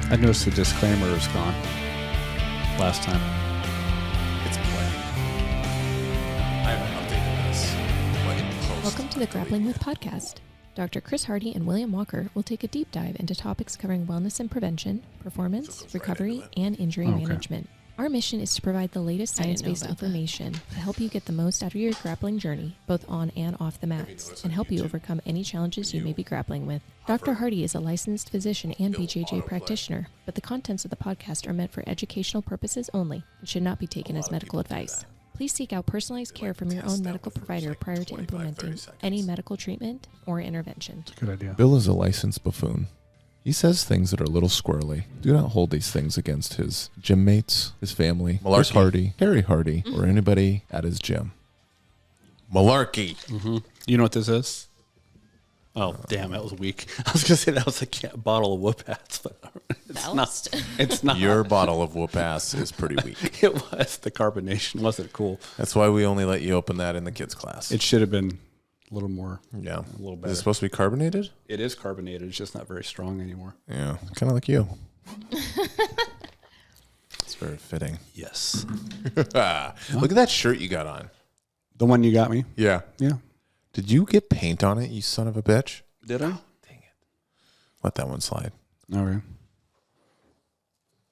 I noticed the disclaimer is gone last time. It's playing. I haven't updated this. But in post. Welcome to the Grappling with Podcast. Dr. Chris Hardy and William Walker will take a deep dive into topics covering wellness and prevention, performance, recovery, and injury management. Our mission is to provide the latest science-based information to help you get the most out of your grappling journey, both on and off the mats, and help you overcome any challenges you may be grappling with. Dr. Hardy is a licensed physician and BJJ practitioner, but the contents of the podcast are meant for educational purposes only and should not be taken as medical advice. Please seek out personalized care from your own medical provider prior to implementing any medical treatment or intervention. Good idea. Bill is a licensed buffoon. He says things that are a little squirrely. Do not hold these things against his gym mates, his family, Chris Hardy, Harry Hardy, or anybody at his gym. Malarkey. Mm-hmm. You know what this is? Oh, damn, that was weak. I was going to say that was a bottle of whoop ass, but it's not. It's not. Your bottle of whoop ass is pretty weak. It was. The carbonation wasn't cool. That's why we only let you open that in the kids' class. It should have been a little more. Yeah. A little better. Is it supposed to be carbonated? It is carbonated. It's just not very strong anymore. Yeah. Kind of like you. It's very fitting. Yes. Look at that shirt you got on. The one you got me? Yeah. Yeah. Did you get paint on it, you son of a bitch? Did I? Dang it. Let that one slide. All right.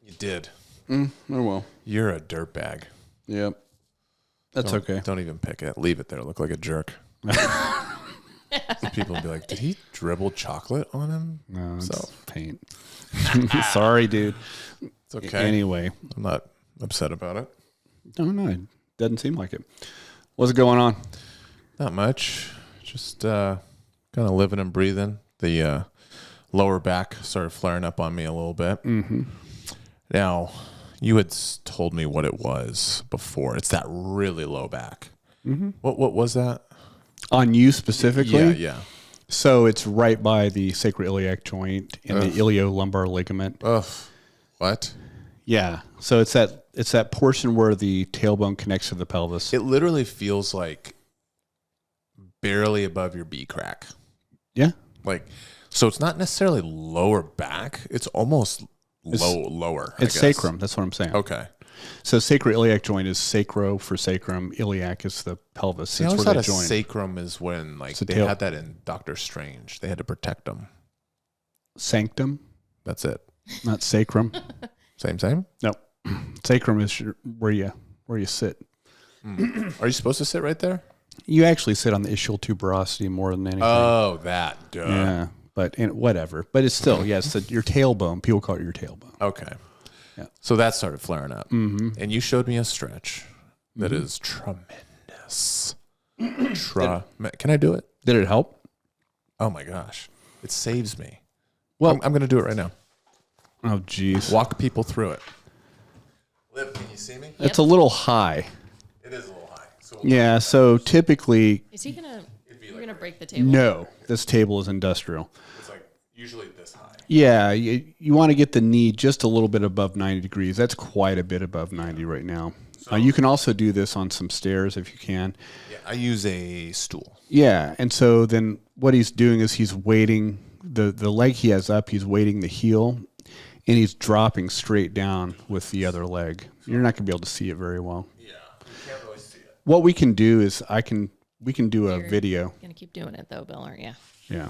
You did. Oh, well. You're a dirtbag. Yep. That's okay. Don't even pick it. Leave it there. Look like a jerk. People will be like, did he dribble chocolate on him? No, it's paint. Sorry, dude. It's okay. Anyway. I'm not upset about it. No, it doesn't seem like it. What's going on? Not much. Just kind of living and breathing. The lower back started flaring up on me a little bit. Mm-hmm. Now, you had told me what it was before. It's that really low back. Mm-hmm. What was that? On you specifically? Yeah. So it's right by the sacroiliac joint and the iliolumbar ligament. Ugh. What? Yeah. So it's that portion where the tailbone connects to the pelvis. It literally feels like barely above your B crack. Yeah. So it's not necessarily lower back. It's almost lower. It's sacrum. That's what I'm saying. Okay. So sacroiliac joint is sacro for sacrum. Iliac is the pelvis. See, I always thought a sacrum is when they had that in Doctor Strange. They had to protect them. Sanctum. That's it. Not sacrum. Same? No. Sacrum is where you sit. Are you supposed to sit right there? You actually sit on the ischial tuberosity more than anything. Oh, that. Duh. Yeah. But whatever. But it's still, yes, your tailbone. People call it your tailbone. Okay. Yeah. So that started flaring up. Mm-hmm. And you showed me a stretch that is tremendous. Can I do it? Did it help? Oh, my gosh. It saves me. Well, I'm going to do it right now. Oh, geez. Walk people through it. Liv, can you see me? It's a little high. It is a little high. Yeah, so typically... Is he going to... You're going to break the table? No. This table is industrial. It's usually this high. Yeah, you want to get the knee just a little bit above 90 degrees. That's quite a bit above 90 right now. You can also do this on some stairs if you can. Yeah, I use a stool. Yeah, and so then what he's doing is he's weighting the leg he has up, he's weighting the heel, and he's dropping straight down with the other leg. You're not going to be able to see it very well. Yeah, you can't really see it. What we can do is we can do a video. You're going to keep doing it, though, Bill, aren't you? Yeah.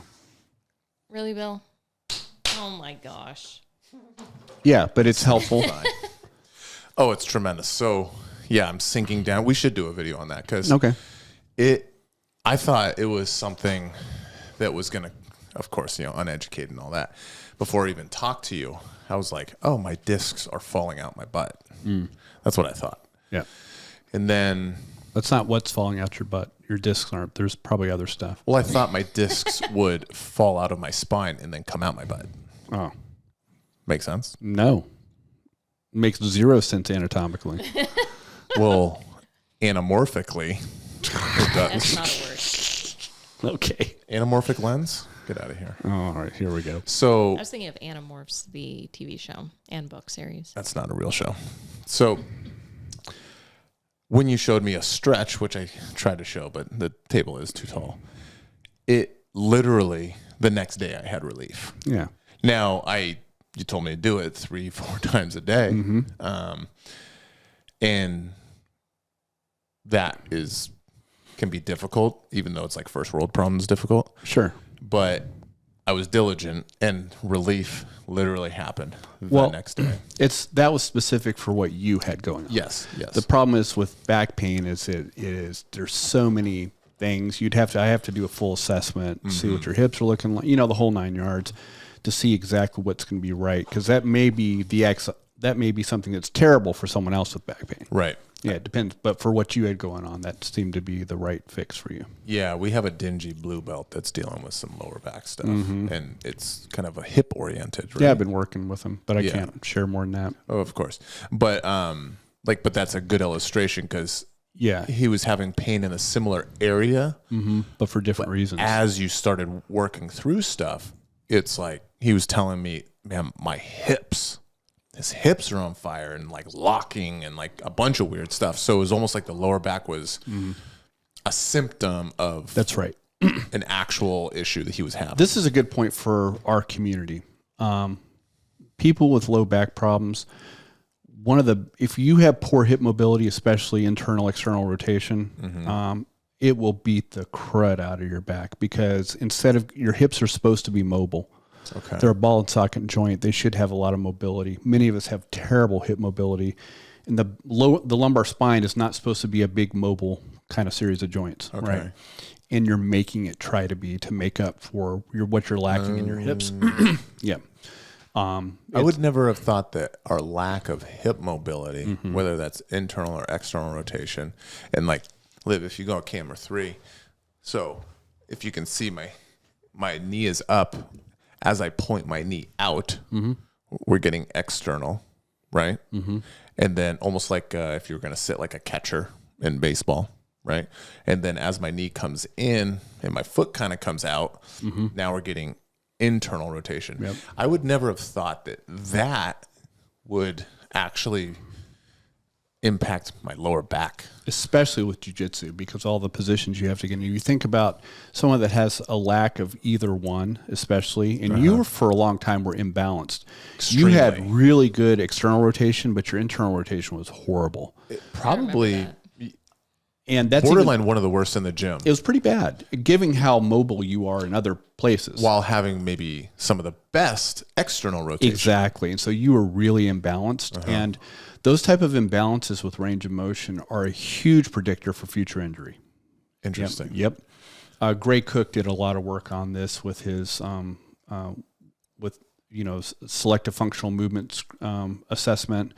Really, Bill? Oh, my gosh. Yeah, but it's helpful. Oh, it's tremendous. So, yeah, I'm sinking down. We should do a video on that because I thought it was something that was going to, of course, uneducated and all that. Before I even talked to you, I was like, oh, my discs are falling out my butt. That's what I thought. Yeah. And then... That's not what's falling out your butt. Your discs aren't. There's probably other stuff. Well, I thought my discs would fall out of my spine and then come out my butt. Oh. Make sense? No. Makes zero sense anatomically. Well, anamorphically, it does. That's not a word. Okay. Anamorphic lens? Get out of here. Oh, all right, here we go. So I was thinking of Animorphs, the TV show and book series. That's not a real show. So when you showed me a stretch, which I tried to show, but the table is too tall, it literally, the next day I had relief. Yeah. Now, I you told me to do it 3-4 times a day. And that can be difficult, even though it's like first world problems difficult. Sure. But I was diligent, and relief literally happened the next day. That was specific for what you had going on. Yes. The problem is with back pain is there's so many things. I have to do a full assessment, see what your hips are looking like, the whole 9 yards, to see exactly what's going to be right, because that may be something that's terrible for someone else with back pain. Right. Yeah, it depends. But for what you had going on, that seemed to be the right fix for you. Yeah, we have a dingy blue belt that's dealing with some lower back stuff, and it's kind of a hip oriented. Right? Yeah, I've been working with him, but I can't share more than that. Oh, of course. But but that's a good illustration, because he was having pain in a similar area, but for different reasons. As you started working through stuff, it's like he was telling me, man, his hips are on fire and like locking and like a bunch of weird stuff. So it was almost like the lower back was a symptom of that's right, an actual issue that he was having. This is a good point for our community. People with low back problems, if you have poor hip mobility, especially internal, external rotation, it will beat the crud out of your back, because instead of your hips are supposed to be mobile. Okay. They're a ball and socket joint. They should have a lot of mobility. Many of us have terrible hip mobility, and the lumbar spine is not supposed to be a big mobile kind of series of joints, right? And you're making it try to make up for what you're lacking in your hips. Yeah. I would never have thought that our lack of hip mobility, whether that's internal or external rotation, and like, Liv, if you go on camera 3, so if you can see my knee is up. As I point my knee out, we're getting external, right? And then almost like if you were going to sit like a catcher in baseball, right? And then as my knee comes in and my foot kind of comes out, now we're getting internal rotation. Yep. I would never have thought that would actually impact my lower back. Especially with jiu-jitsu, because all the positions you have to get in. You think about someone that has a lack of either one, especially, and you for a long time were imbalanced. Extremely. You had really good external rotation, but your internal rotation was horrible. Probably, and that's borderline one of the worst in the gym. It was pretty bad, given how mobile you are in other places. While having maybe some of the best external rotation. Exactly. And so you were really imbalanced. And those type of imbalances with range of motion are a huge predictor for future injury. Interesting. Yep. Gray Cook did a lot of work on this with his selective functional movement assessment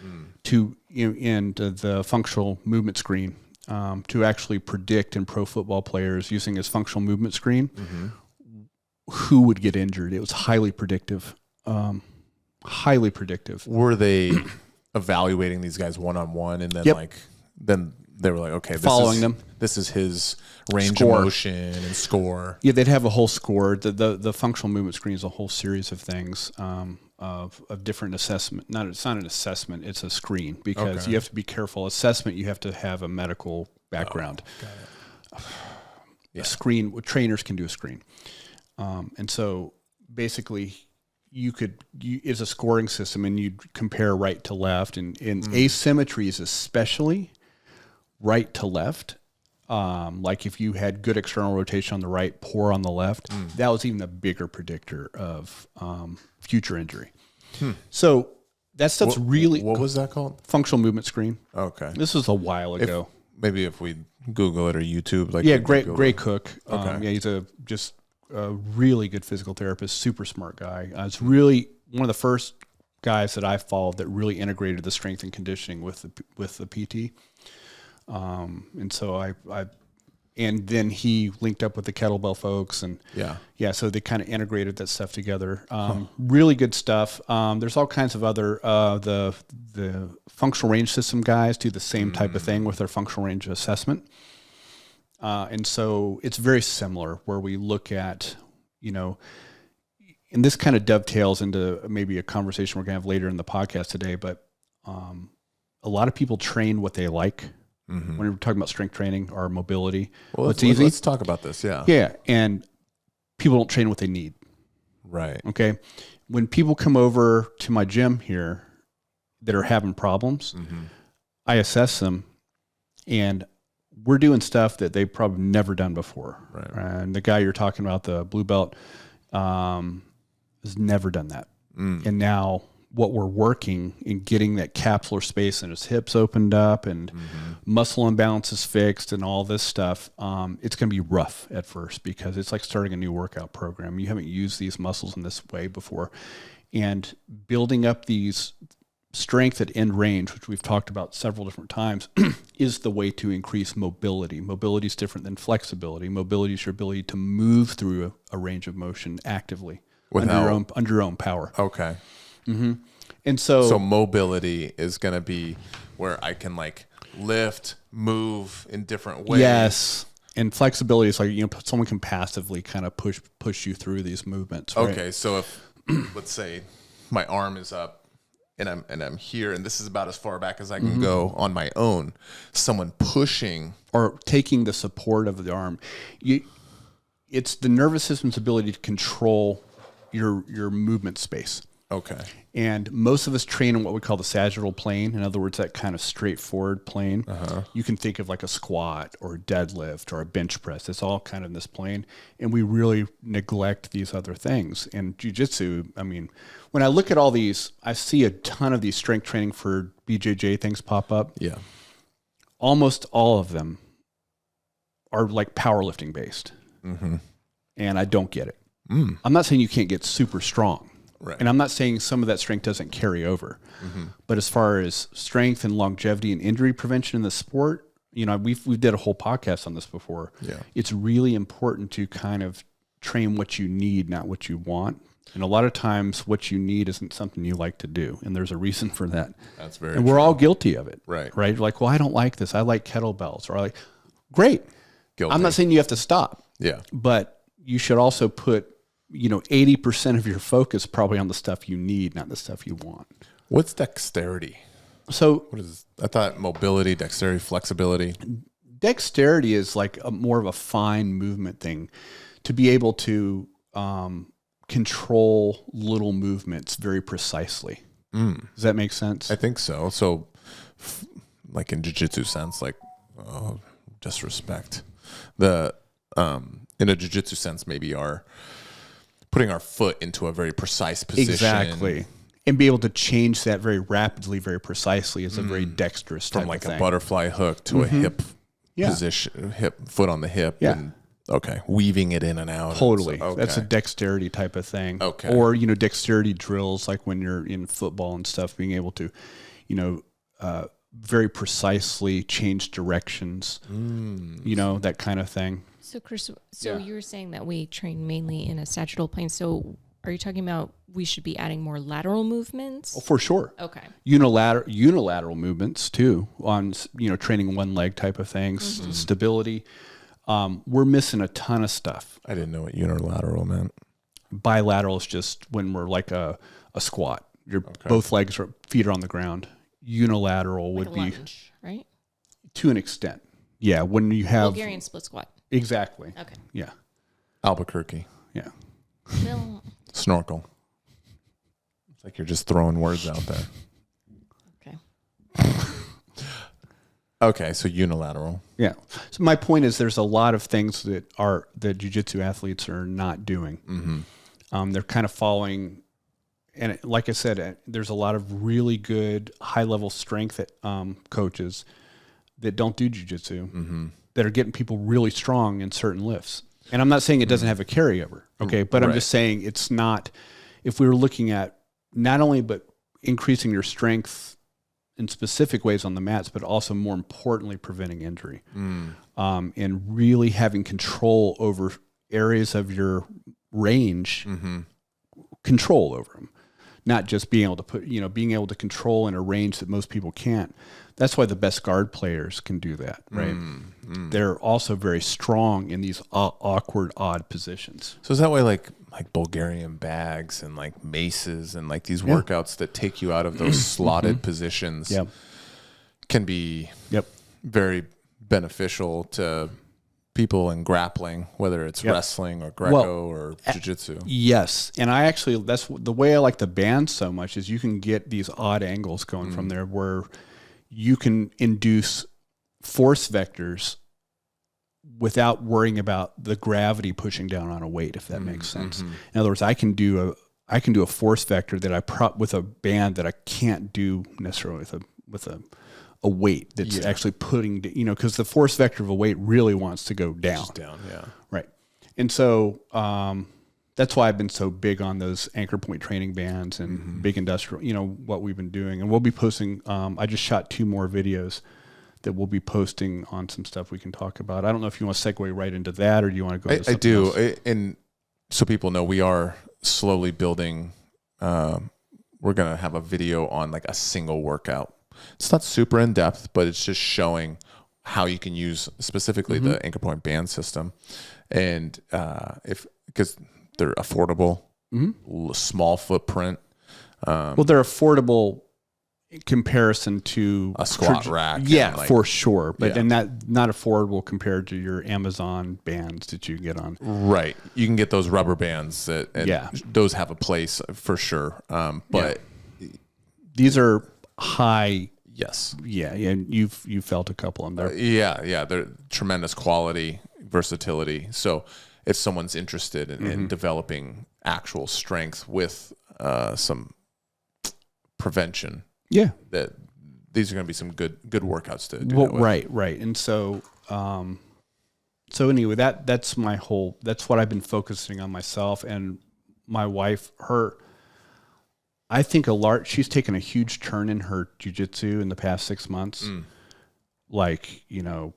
and the functional movement screen to actually predict in pro football players using his functional movement screen who would get injured. It was highly predictive. Highly predictive. Were they evaluating these guys one-on-one, and then then they were like, okay, this is his range of motion and score. Yeah, they'd have a whole score. The functional movement screen is a whole series of things of different assessment. It's not an assessment, it's a screen, because you have to be careful. Assessment, you have to have a medical background. Got it. A screen, trainers can do a screen. And so basically it's a scoring system, and you compare right to left, and asymmetries, especially right to left. Like if you had good external rotation on the right, poor on the left, that was even a bigger predictor of future injury. So that stuff's really... What was that called? Functional movement screen. Okay. This was a while ago. Maybe if we Google it or YouTube. Gray Cook. He's a really good physical therapist, super smart guy. It's really one of the first guys that I followed that really integrated the strength and conditioning with the PT. And so and then he linked up with the kettlebell folks, and so they kind of integrated that stuff together. Really good stuff. There's all kinds of other the functional range system guys do the same type of thing with their functional range assessment. And so it's very similar, where we look at, and this kind of dovetails into maybe a conversation we're going to have later in the podcast today, but a lot of people train what they like. When we're talking about strength training or mobility, what's easy. Let's talk about this. Yeah. Yeah. And people don't train what they need. Right. Okay. when people come over to my gym here that are having problems, I assess them, and we're doing stuff that they've probably never done before. Right. And the guy you're talking about, the blue belt, has never done that. And now what we're working in getting that capsular space in his hips opened up and muscle imbalances fixed and all this stuff, it's going to be rough at first because it's like starting a new workout program. You haven't used these muscles in this way before. And building up these strength at end range, which we've talked about several different times, is the way to increase mobility. Mobility is different than flexibility. Mobility is your ability to move through a range of motion actively under your own power. Okay. And so mobility is going to be where I can like lift, move in different ways. Yes. And flexibility is like, someone can passively kind of push you through these movements. Right? Okay. So if let's say my arm is up and I'm here and this is about as far back as I can go on my own, someone pushing or taking the support of the arm, it's the nervous system's ability to control your movement space. Okay. And most of us train on what we call the sagittal plane. In other words, that kind of straightforward plane. You can think of like a squat or a deadlift or a bench press. It's all kind of in this plane. And we really neglect these other things. And jiu-jitsu, I mean, when I look at all these, I see a ton of these strength training for BJJ things pop up. Yeah. Almost all of them are like powerlifting based. And I don't get it. I'm not saying you can't get super strong. Right. And I'm not saying some of that strength doesn't carry over. But as far as strength and longevity and injury prevention in the sport, we've did a whole podcast on this before. Yeah. It's really important to kind of train what you need, not what you want. And a lot of times what you need isn't something you like to do. And there's a reason for that. That's very And we're all guilty of it. Right. Right. Like, well, I don't like this. I like kettlebells. Or I like, great. Guilty. I'm not saying you have to stop. Yeah. But you should also put 80% of your focus probably on the stuff you need, not the stuff you want. What's dexterity? So What is? I thought mobility, dexterity, flexibility. Dexterity is like more of a fine movement thing to be able to control little movements very precisely. Does that make sense? I think so. So, like in jiu-jitsu sense, like disrespect. In a jiu-jitsu sense, maybe putting our foot into a very precise position. Exactly. And be able to change that very rapidly, very precisely is a very dexterous type from like of thing. a butterfly hook to a hip position, foot on the hip. Yeah. And, weaving it in and out. Totally. So, That's a dexterity type of thing. Okay. Or, dexterity drills, like when you're in football and stuff, being able to, very precisely change directions, that kind of thing. So, Chris, you were saying that we train mainly in a sagittal plane. So are you talking about we should be adding more lateral movements? Oh, for sure. Okay. Unilateral movements too on, training one leg type of things, stability. We're missing a ton of stuff. I didn't know what unilateral meant. Bilateral is just when we're like a squat. Both legs feet are on the ground. Unilateral would be lunge, right? To an extent. Yeah. When you have Bulgarian split squat. Exactly. Okay. Yeah. Albuquerque. Yeah. Snorkel. It's like you're just throwing words out there. Okay. Okay, so unilateral. Yeah. So my point is there's a lot of things that jiu-jitsu athletes are not doing. They're kind of following, and like I said, there's a lot of really good high-level strength coaches that don't do jiu-jitsu that are getting people really strong in certain lifts. And I'm not saying it doesn't have a carryover, okay? But I'm just saying it's not, if we were looking at not only but increasing your strength in specific ways on the mats, but also more importantly, preventing injury. And really having control over areas of your range, control over them. Not just being able to being able to control in a range that most people can't. That's why the best guard players can do that, right? They're also very strong in these awkward, odd positions. So is that why like Bulgarian bags and like maces and like these workouts that take you out of those slotted positions can be very beneficial to people in grappling, whether it's wrestling or Greco or jiu-jitsu. Yes. And I actually, that's the way I like the band so much is you can get these odd angles going from there where you can induce force vectors without worrying about the gravity pushing down on a weight, if that makes sense. In other words, I can do a force vector that with a band that I can't do necessarily with a weight that's actually putting, because the force vector of a weight really wants to go down. Just down, yeah. Right. And so that's why I've been so big on those anchor point training bands and big industrial, what we've been doing. And we'll be posting, I just shot 2 more videos that we'll be posting on some stuff we can talk about. I don't know if you want to segue right into that or do you want to go into something else? And so people know we are slowly building, we're going to have a video on like a single workout. It's not super in depth, but it's just showing how you can use specifically the anchor point band system. And because they're affordable, small footprint. Well, they're affordable in comparison to a squat rack. Yeah, for sure. But and not affordable compared to your Amazon bands that you can get on. Right. You can get those rubber bands those have a place for sure. But these are high. Yes. Yeah. And you've felt a couple of them there. Yeah. They're tremendous quality, versatility. So if someone's interested in developing actual strength with some prevention, that these are going to be some good workouts to do. Well, right. And so, anyway, that's what I've been focusing on myself and my wife. I think she's taken a huge turn in her jiu-jitsu in the past 6 months. Like, in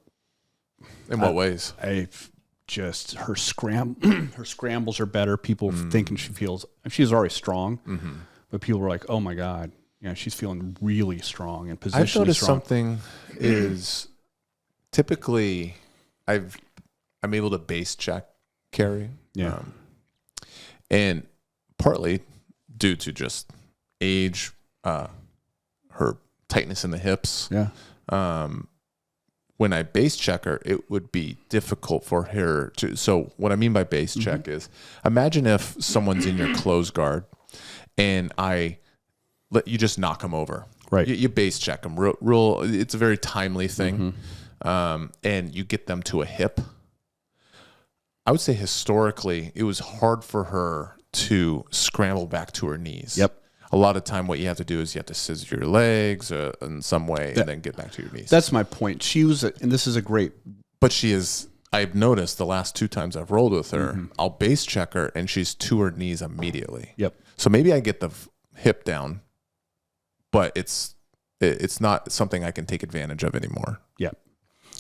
what ways? Her scrambles are better. People thinking she's already strong, but people were like, oh my God, she's feeling really strong and positionally I've noticed strong. something is typically I'm able to base check carry. Yeah. And partly due to just age, her tightness in the hips. Yeah. When I base check her, it would be difficult for her to. So what I mean by base check is, imagine if someone's in your close guard, and I let you just knock them over. Right. You base check them. Real. It's a very timely thing, and you get them to a hip. I would say historically, it was hard for her to scramble back to her knees. Yep. A lot of time, what you have to do is you have to scissor your legs in some way and then get back to your knees. That's my point. She was, and this is a great. But she is, I've noticed the last 2 times I've rolled with her, I'll base check her and she's to her knees immediately. Yep. So maybe I get the hip down, but it's not something I can take advantage of anymore. Yep.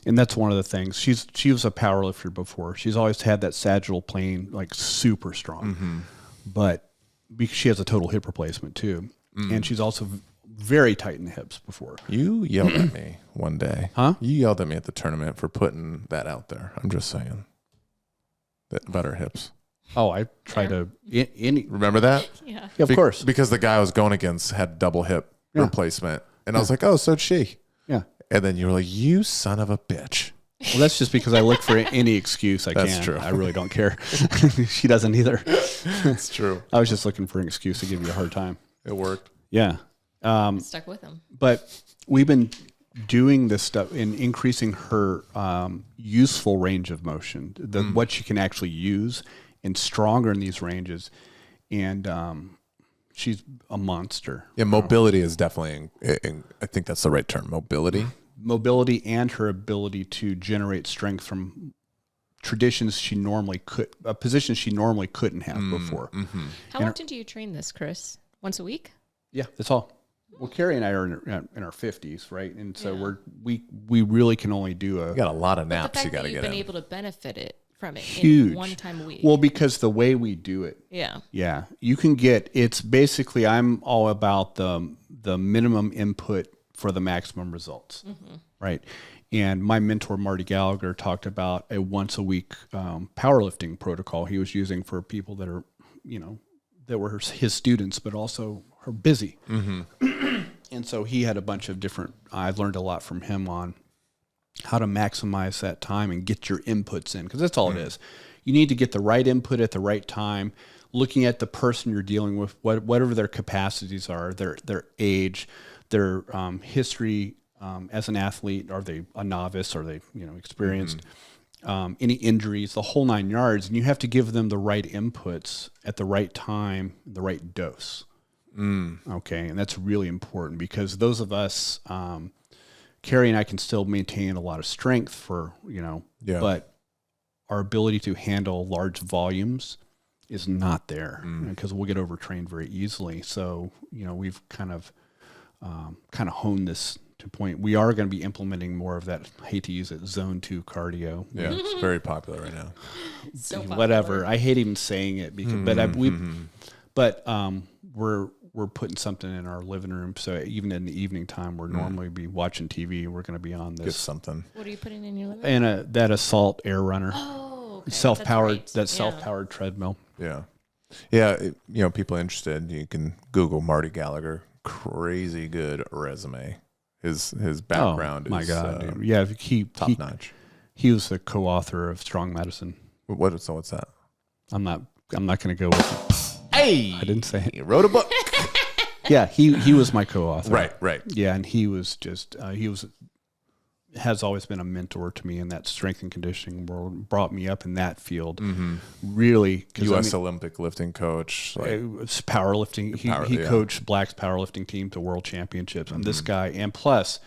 And that's one of the things. She was a power lifter before. She's always had that sagittal plane like super strong, but she has a total hip replacement too. And she's also very tight in the hips before. You yelled at me one day. Huh? You yelled at me at the tournament for putting that out there. I'm just saying. About her hips. Oh, I tried to... Remember that? Yeah. Of course. Because the guy I was going against had double hip replacement. And I was like, oh, so'd she. Yeah. And then you were like, you son of a bitch. Well, that's just because I look for any excuse I can. That's true. I really don't care. She doesn't either. That's true. I was just looking for an excuse to give you a hard time. It worked. Yeah. Stuck with him. But we've been doing this stuff in increasing her useful range of motion, what she can actually use, and stronger in these ranges. And she's a monster. Yeah, mobility is definitely, I think that's the right term, mobility. Mobility and her ability to generate strength from positions she normally couldn't have before. How often do you train this, Chris? Once a week? Yeah, that's all. Well, Carrie and I are in our 50s, right? And so we really can only do You got a lot of naps you got to get in. You've been able to benefit from it Huge. in one time a week. Well, because the way we do it. Yeah. You can it's basically, I'm all about the minimum input for the maximum results, right? And my mentor, Marty Gallagher, talked about a once a week powerlifting protocol he was using for people that are, that were his students, but also are busy. And so he had a bunch of different, I learned a lot from him on how to maximize that time and get your inputs in, because that's all it is. You need to get the right input at the right time, looking at the person you're dealing with, whatever their capacities are, their age, their history as an athlete. Are they a novice? Are they experienced? Any injuries, the whole 9 yards, and you have to give them the right inputs at the right time, the right dose. Okay, and that's really important, because those of us, Carrie and I can still maintain a lot of strength but our ability to handle large volumes is not there, because we'll get overtrained very easily. So, we've kind of honed this to point. We are going to be implementing more of that. I hate to use it, zone 2 cardio. Yeah, it's very popular right now. So popular. Whatever. I hate even saying it, because, we're putting something in our living room. So even in the evening time, we're normally be watching TV. We're going to be on this. Get something. What are you putting in your living room? And that Assault Air Runner. Oh, okay. Self-powered, That's right. self-powered treadmill. Yeah. Yeah. People interested, you can Google Marty Gallagher. Crazy good resume. His background my is God, dude. Yeah, top notch. He was the co-author of Strong Medicine. What's that? I'm not going to go with it. Hey, I didn't say it. He wrote a book. Yeah, he was my co-author. Right. Yeah, and he was just has always been a mentor to me in that strength and conditioning world. Brought me up in that field. Really, U.S. Olympic lifting coach. Powerlifting. He coached Black's powerlifting team to world championships. And this guy, and plus,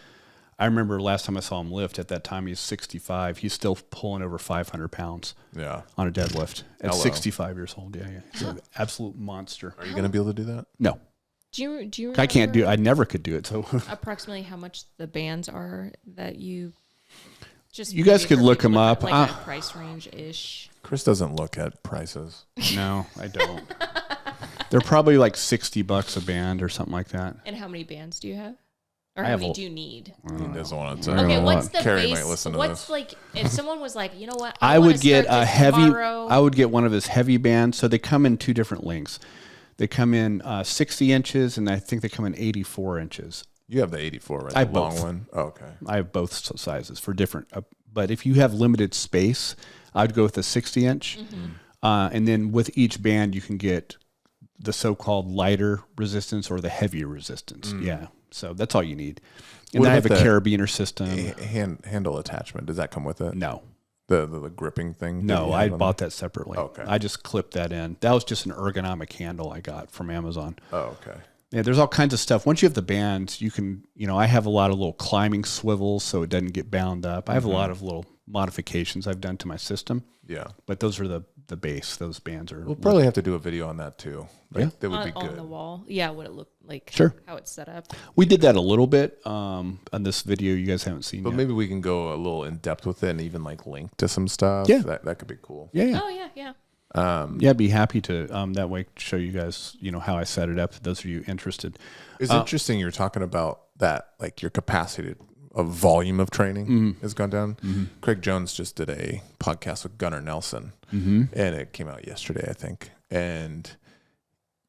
I remember last time I saw him lift. At that time, he's 65. He's still pulling over 500 pounds. Yeah. On a deadlift at 65 years old. Yeah. He's an absolute monster. Are you going to be able to do that? No. Do you remember I can't do it. I never could do it. So approximately how much the bands are that you just... You guys could look them up. Like a price range-ish. Chris doesn't look at prices. No, I don't. They're probably like $60 a band or something like that. And how many bands do you have? Or how many do you need? He doesn't want to. Okay, what's the Carrie base? might listen to What's this. like if someone was like, you know what? I would get a heavy. Tomorrow. I would get one of his heavy bands. So they come in 2 different lengths. They come in 60 inches, and I think they come in 84 inches. You have the 84, right? I have the long both. one. Oh, okay. I have both sizes for different. But if you have limited space, I'd go with the 60-inch, and then with each band, you can get the so-called lighter resistance or the heavier resistance. Yeah. So that's all you need. And then I have a carabiner system. Handle attachment. Does that come with it? No. The gripping thing? No, I bought that separately. Okay. I just clipped that in. That was just an ergonomic handle I got from Amazon. Oh, okay. Yeah, there's all kinds of stuff. Once you have the bands, you can, I have a lot of little climbing swivels so it doesn't get bound up. I have a lot of little modifications I've done to my system. Yeah. But those are the base. Those bands are... We'll probably have to do a video on that too. Yeah. That would be good. On the wall. Yeah, what it looked like. Sure. How it's set up. We did that a little bit on this video you guys haven't seen But yet. maybe we can go a little in depth with it and even link to some stuff. Yeah. That could be cool. Yeah. Oh, yeah. Yeah, I'd be happy to that way show you guys, how I set it up. Those of you interested. It's interesting you're talking about that, like your capacity of volume of training has gone down. Craig Jones just did a podcast with Gunnar Nelson, and it came out yesterday, I think. And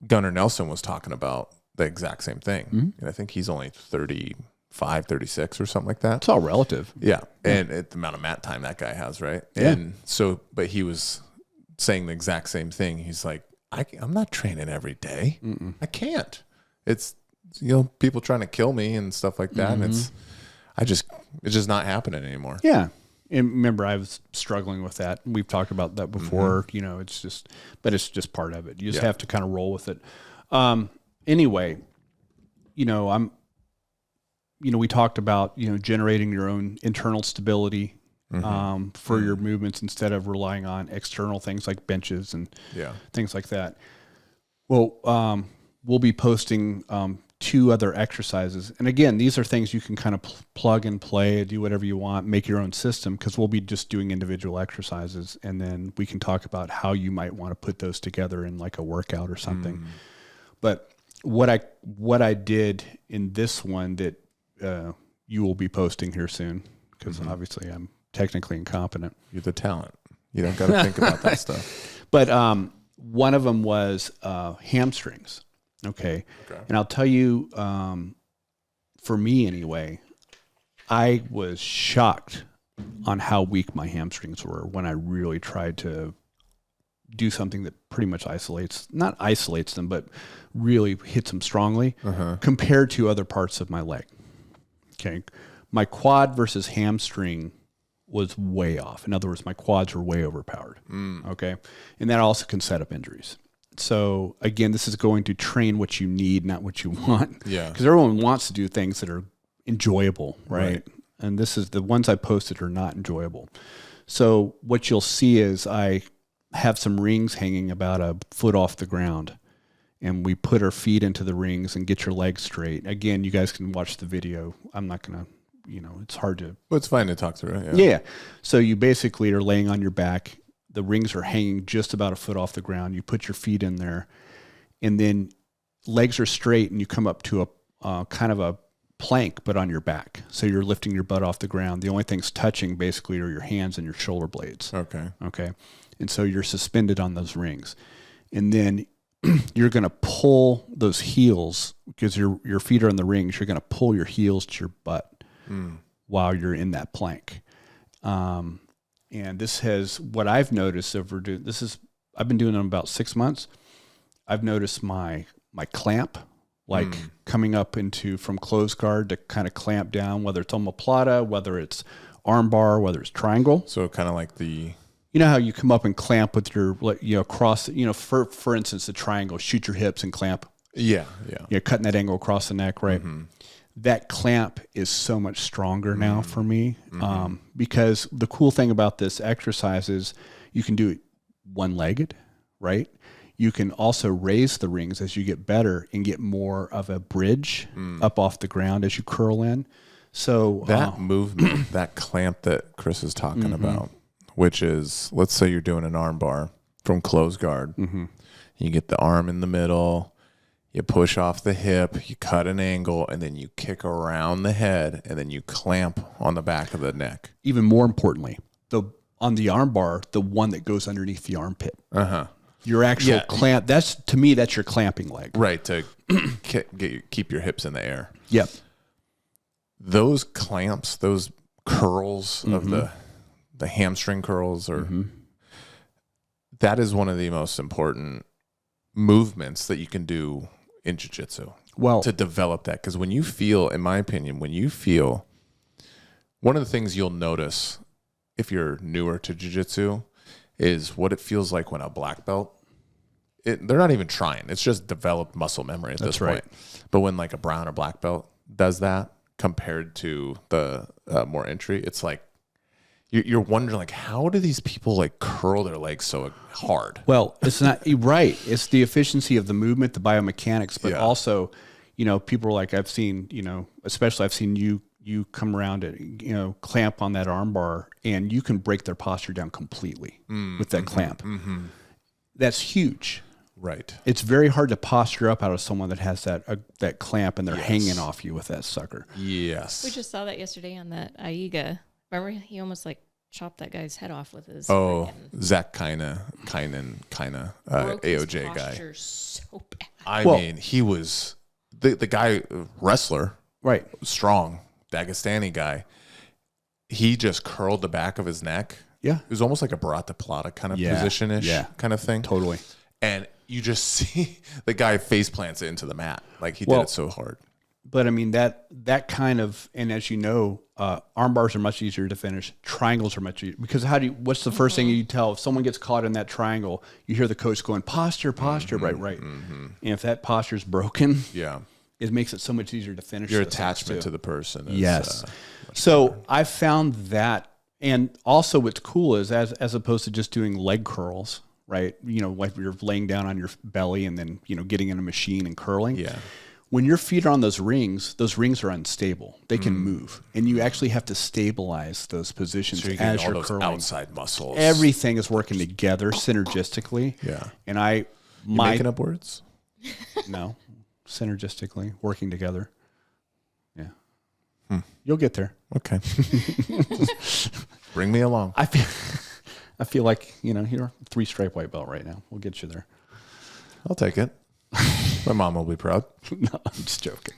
Gunnar Nelson was talking about the exact same thing. And I think he's only 35, 36 or something like that. It's all relative. Yeah. And the amount of mat time that guy has, right? Yeah. And so, but he was saying the exact same thing. He's like, I'm not training every day. I can't. It's, people trying to kill me and stuff like that. And it's just not happening anymore. Yeah. And remember, I was struggling with that. We've talked about that before. It's just part of it. You just have to kind of roll with it. Anyway, we talked about, generating your own internal stability for your movements instead of relying on external things like benches and things like that. Well, we'll be posting 2 other exercises. And again, these are things you can kind of plug and play, do whatever you want, make your own system, because we'll be just doing individual exercises. And then we can talk about how you might want to put those together in like a workout or something. But what I did in this one that you will be posting here soon, because obviously I'm technically incompetent. You're the talent. You don't got to think about that stuff. But one of them was hamstrings. Okay. And I'll tell you, for me anyway, I was shocked on how weak my hamstrings were when I really tried to do something that pretty much not isolates them, but really hits them strongly compared to other parts of my leg. Okay. My quad versus hamstring was way off. In other words, my quads were way overpowered. Okay. And that also can set up injuries. So again, this is going to train what you need, not what you want. Yeah. Because everyone wants to do things that are enjoyable, right? And this is the ones I posted are not enjoyable. So what you'll see is I have some rings hanging about a foot off the ground, and we put our feet into the rings and get your legs straight. Again, you guys can watch the video. I'm not going to, it's hard to. Well, it's fine to talk through it. Yeah. So you basically are laying on your back. The rings are hanging just about a foot off the ground. You put your feet in there, and then legs are straight, and you come up to a kind of a plank, but on your back. So you're lifting your butt off the ground. The only things touching basically are your hands and your shoulder blades. Okay. And so you're suspended on those rings. And then you're going to pull those heels, because your feet are on the rings. You're going to pull your heels to your butt while you're in that plank. And this has, what I've noticed I've been doing it about 6 months. I've noticed my clamp, coming up from closed guard to kind of clamp down, whether it's omoplata, whether it's arm bar, whether it's triangle. So kind of like the... You know how you come up and clamp with your, across, for instance, the triangle, shoot your hips and clamp. Yeah. You're cutting that angle across the neck, right? That clamp is so much stronger now for me because the cool thing about this exercise is you can do it one-legged, right? You can also raise the rings as you get better and get more of a bridge up off the ground as you curl in. So that movement, that clamp that Chris is talking about, which is, let's say you're doing an arm bar from closed guard. You get the arm in the middle, you push off the hip, you cut an angle, and then you kick around the head, and then you clamp on the back of the neck. Even more importantly, on the arm bar, the one that goes underneath the armpit. Your actual clamp, that's your clamping leg. Right, to keep your hips in the air. Yep. Those clamps, those curls of the hamstring curls, that is one of the most important movements that you can do in jiu-jitsu. Well, to develop that. Because when you feel, in my opinion, one of the things you'll notice if you're newer to jiu-jitsu is what it feels like when a black belt, they're not even trying. It's just developed muscle memory at this point. But when like a brown or black belt does that compared to the more entry, it's like you're wondering, like, how do these people like curl their legs so hard? Well, it's not right. It's the efficiency of the movement, the biomechanics, but also, people are like, I've seen, especially I've seen you come around and, clamp on that arm bar, and you can break their posture down completely with that clamp. That's huge. Right. It's very hard to posture up out of someone that has that clamp and they're hanging off you with that sucker. Yes. We just saw that yesterday on that Aiga. Remember, he almost like chopped that guy's head off with his. Oh, Zach Kynan, AOJ guy. So bad. I mean, he was the guy, wrestler, right? Strong, Dagestani guy. He just curled the back of his neck. Yeah, it was almost like a Barata Plata kind of position-ish kind of thing. Totally. And you just see the guy face plants it into the mat. Like he did it so hard. But I mean, that kind of, and as you know, arm bars are much easier to finish. Triangles are much easier because what's the first thing you tell if someone gets caught in that triangle? You hear the coach going, posture, right. And if that posture is broken, it makes it so much easier to finish. Your attachment to the person is, so I found that, and also what's cool is as opposed to just doing leg curls, right? Like you're laying down on your belly and then, getting in a machine and curling. Yeah. When your feet are on those rings are unstable. They can move, and you actually have to stabilize those positions as you're curling. Outside muscles. Everything is working together synergistically. Yeah. And you making up words? No, synergistically working together. Yeah. You'll get there. Okay. Bring me along. I feel like you're a 3-stripe white belt right now. We'll get you there. I'll take it. My mom will be proud. No, I'm just joking.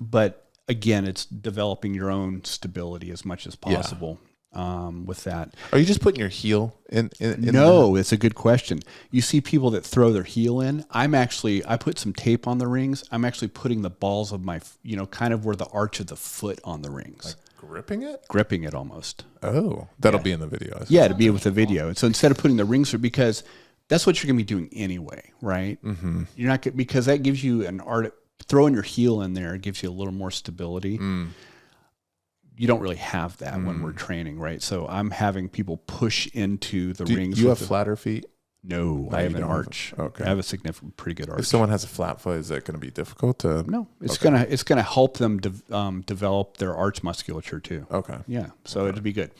But again, it's developing your own stability as much as possible. With that. Are you just putting your heel in No, it's a good question. You see people that throw their heel in. I put some tape on the rings. I'm actually putting the balls of my, kind of where the arch of the foot on the rings. Like gripping it? Gripping it almost. Oh, that'll be in the video. Yeah, to be with the video. And so instead of putting the rings through, because that's what you're going to be doing anyway, right? Mm-hmm. You're not because that gives you an art. Throwing your heel in there gives you a little more stability. You don't really have that when we're training, right? So I'm having people push into the rings. Do you have flatter feet? No, I have an arch. Okay. I have a pretty good arch. If someone has a flat foot, is that going to be difficult to? No, it's gonna help them develop their arch musculature too. Okay. Yeah, so it'd be good.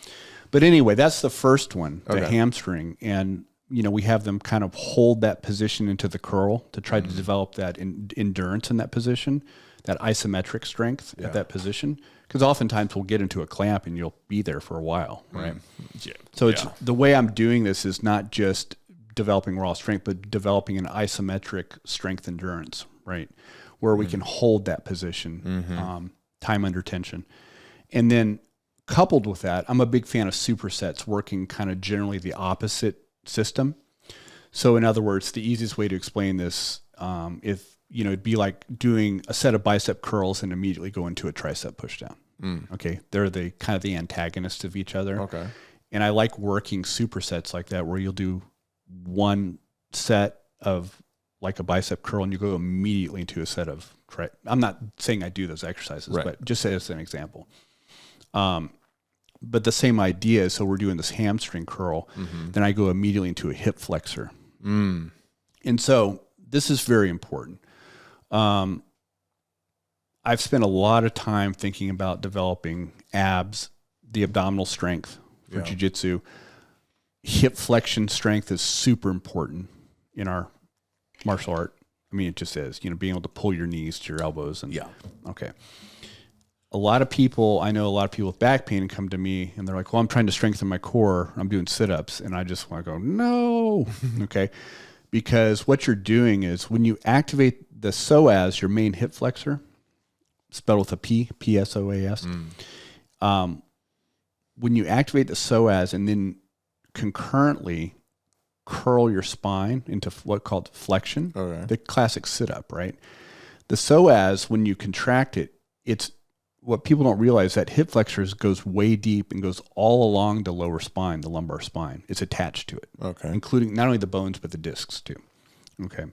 But anyway, that's the first one, the hamstring, and we have them kind of hold that position into the curl to try to develop that endurance in that position, that isometric strength at that position. Because oftentimes we'll get into a clamp and you'll be there for a while, right? Yeah. So it's the way I'm doing this is not just developing raw strength, but developing an isometric strength endurance, right? Where we can hold that position, time under tension. And then coupled with that, I'm a big fan of supersets working kind of generally the opposite system. So in other words, the easiest way to explain this, it'd be like doing a set of bicep curls and immediately go into a tricep push down. Okay. They're the kind of the antagonists of each other. Okay. And I like working supersets like that, where you'll do one set of like a bicep curl and you go immediately into a set of I'm not saying I do those exercises, but just as an example. But the same idea. So we're doing this hamstring curl, then I go immediately into a hip flexor. And so this is very important. I've spent a lot of time thinking about developing abs, the abdominal strength for jiu-jitsu. Hip flexion strength is super important in our martial art. I mean, it just is, being able to pull your knees to your elbows. And okay. I know a lot of people with back pain come to me and they're like, well, I'm trying to strengthen my core. I'm doing sit-ups. And I just want to go, no. Okay. Because what you're doing is when you activate the psoas, your main hip flexor, spelled with a P, P-S-O-A-S. When you activate the psoas and then concurrently curl your spine into what's called flexion, the classic sit-up, right? The psoas, when you contract it, it's what people don't realize, that hip flexor goes way deep and goes all along the lower spine, the lumbar spine. It's attached to it, including not only the bones, but the discs too. Okay.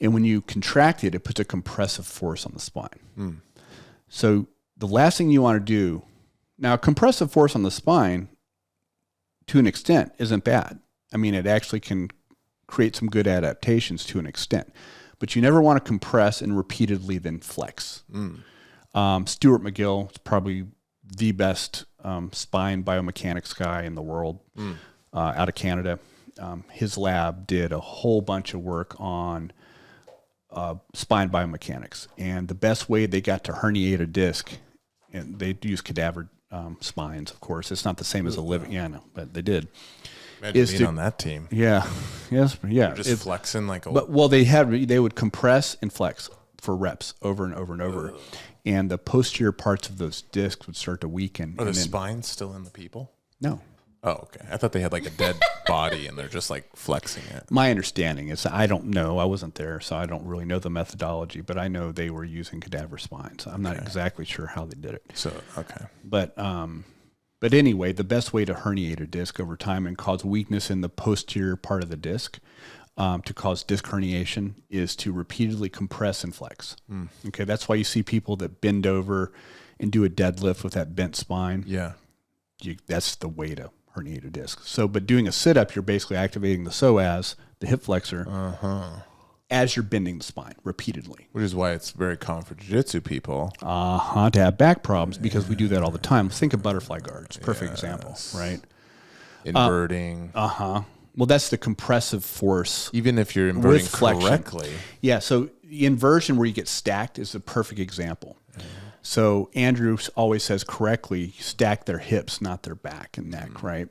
And when you contract it, it puts a compressive force on the spine. So the last thing you want to do, now compressive force on the spine to an extent isn't bad. I mean, it actually can create some good adaptations to an extent, but you never want to compress and repeatedly then flex. Stuart McGill is probably the best spine biomechanics guy in the world, out of Canada. His lab did a whole bunch of work on spine biomechanics, and the best way they got to herniate a disc, and they use cadaver spines, of course. It's not the same as a living, but they did. Imagine being on that team. Yeah, yes, yeah. You're just flexing like a. But they would compress and flex for reps over and over and over. And the posterior parts of those discs would start to weaken. Are the spines still in the people? No. Oh, okay. I thought they had like a dead body and they're just like flexing it. My understanding is, I don't know. I wasn't there, so I don't really know the methodology, but I know they were using cadaver spines. I'm not exactly sure how they did it. So, okay. But anyway, the best way to herniate a disc over time and cause weakness in the posterior part of the disc, to cause disc herniation, is to repeatedly compress and flex. Okay, that's why you see people that bend over and do a deadlift with that bent spine. Yeah, that's the way to herniate a disc. So, but doing a sit-up, you're basically activating the psoas, the hip flexor, as you're bending the spine repeatedly. Which is why it's very common for jiu-jitsu people. To have back problems, because we do that all the time. Think of butterfly guards. Perfect example, right? Inverting. Well, that's the compressive force. Even if you're inverting correctly. Yeah, so the inversion where you get stacked is a perfect example. So Andrew always says correctly, stack their hips, not their back and neck, right?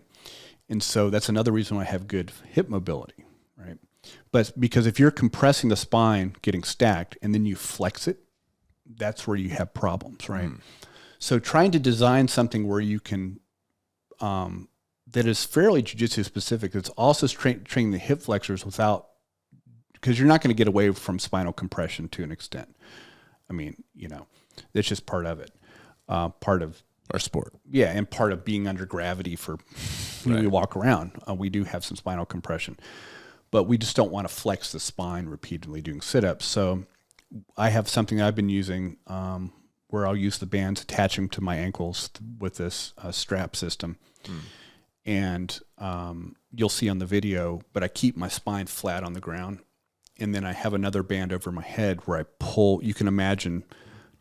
And so that's another reason why I have good hip mobility, right? But because if you're compressing the spine, getting stacked, and then you flex it, that's where you have problems, right? So trying to design something where you can, that is fairly jiu-jitsu specific, it's also training the hip flexors without, because you're not going to get away from spinal compression to an extent. I mean, it's just part of it. Part of our sport. Yeah, and part of being under gravity for when we walk around. We do have some spinal compression, but we just don't want to flex the spine repeatedly doing sit-ups. So I have something I've been using where I'll use the bands, attach them to my ankles with this strap system. And you'll see on the video, but I keep my spine flat on the ground. And then I have another band over my head where I pull, you can imagine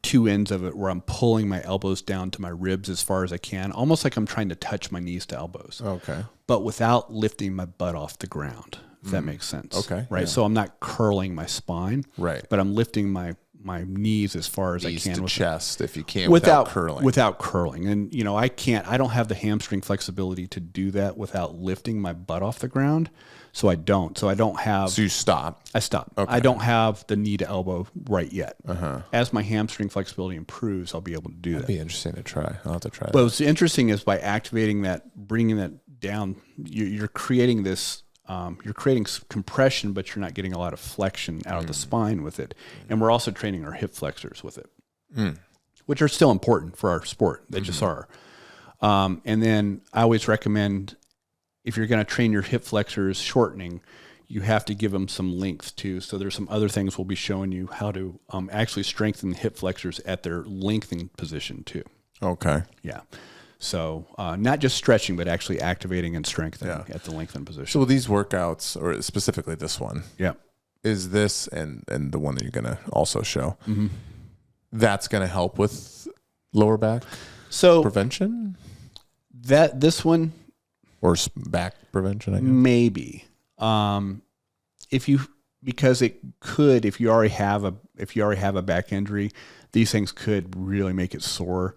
two ends of it where I'm pulling my elbows down to my ribs as far as I can, almost like I'm trying to touch my knees to elbows. Okay. But without lifting my butt off the ground, if that makes sense. Okay. Right. Yeah. So I'm not curling my spine. Right. But I'm lifting my knees as far as knees I can. To with chest, if you can, without curling. Without curling. And, I don't have the hamstring flexibility to do that without lifting my butt off the ground. So I don't. So you stop. I stop. Okay. I don't have the knee to elbow right yet. As my hamstring flexibility improves, I'll be able to do that. That'd be interesting to try. I'll have to try that. But what's interesting is by activating that, bringing that down, you're creating this, you're creating compression, but you're not getting a lot of flexion out of the spine with it. And we're also training our hip flexors with it, which are still important for our sport. They just are. And then I always recommend, if you're going to train your hip flexors shortening, you have to give them some length too. So there's some other things we'll be showing you how to actually strengthen the hip flexors at their lengthening position too. Okay. Yeah. So not just stretching, but actually activating and strengthening at the lengthened position. So these workouts, or specifically this one, is this and the one that you're going to also show, that's going to help with lower back prevention? This one... Or back prevention, I guess? Maybe. Because it could, if you already have a back injury, these things could really make it sore.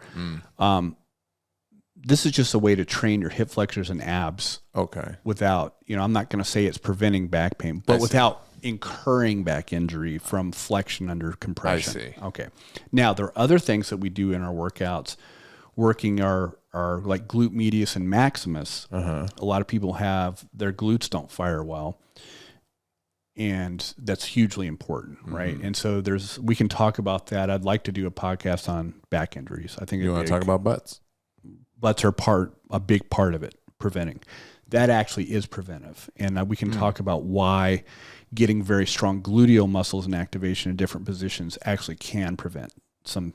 This is just a way to train your hip flexors and abs. Okay. Without, I'm not going to say it's preventing back pain, but without incurring back injury from flexion under compression. I see. Okay. Now, there are other things that we do in our workouts, working our like glute medius and maximus. A lot of people have their glutes don't fire well, and that's hugely important, right? And so we can talk about that. I'd like to do a podcast on back injuries. I think you want to talk about butts. Butts are a big part of it, preventing. That actually is preventive, and we can talk about why getting very strong gluteal muscles and activation in different positions actually can prevent some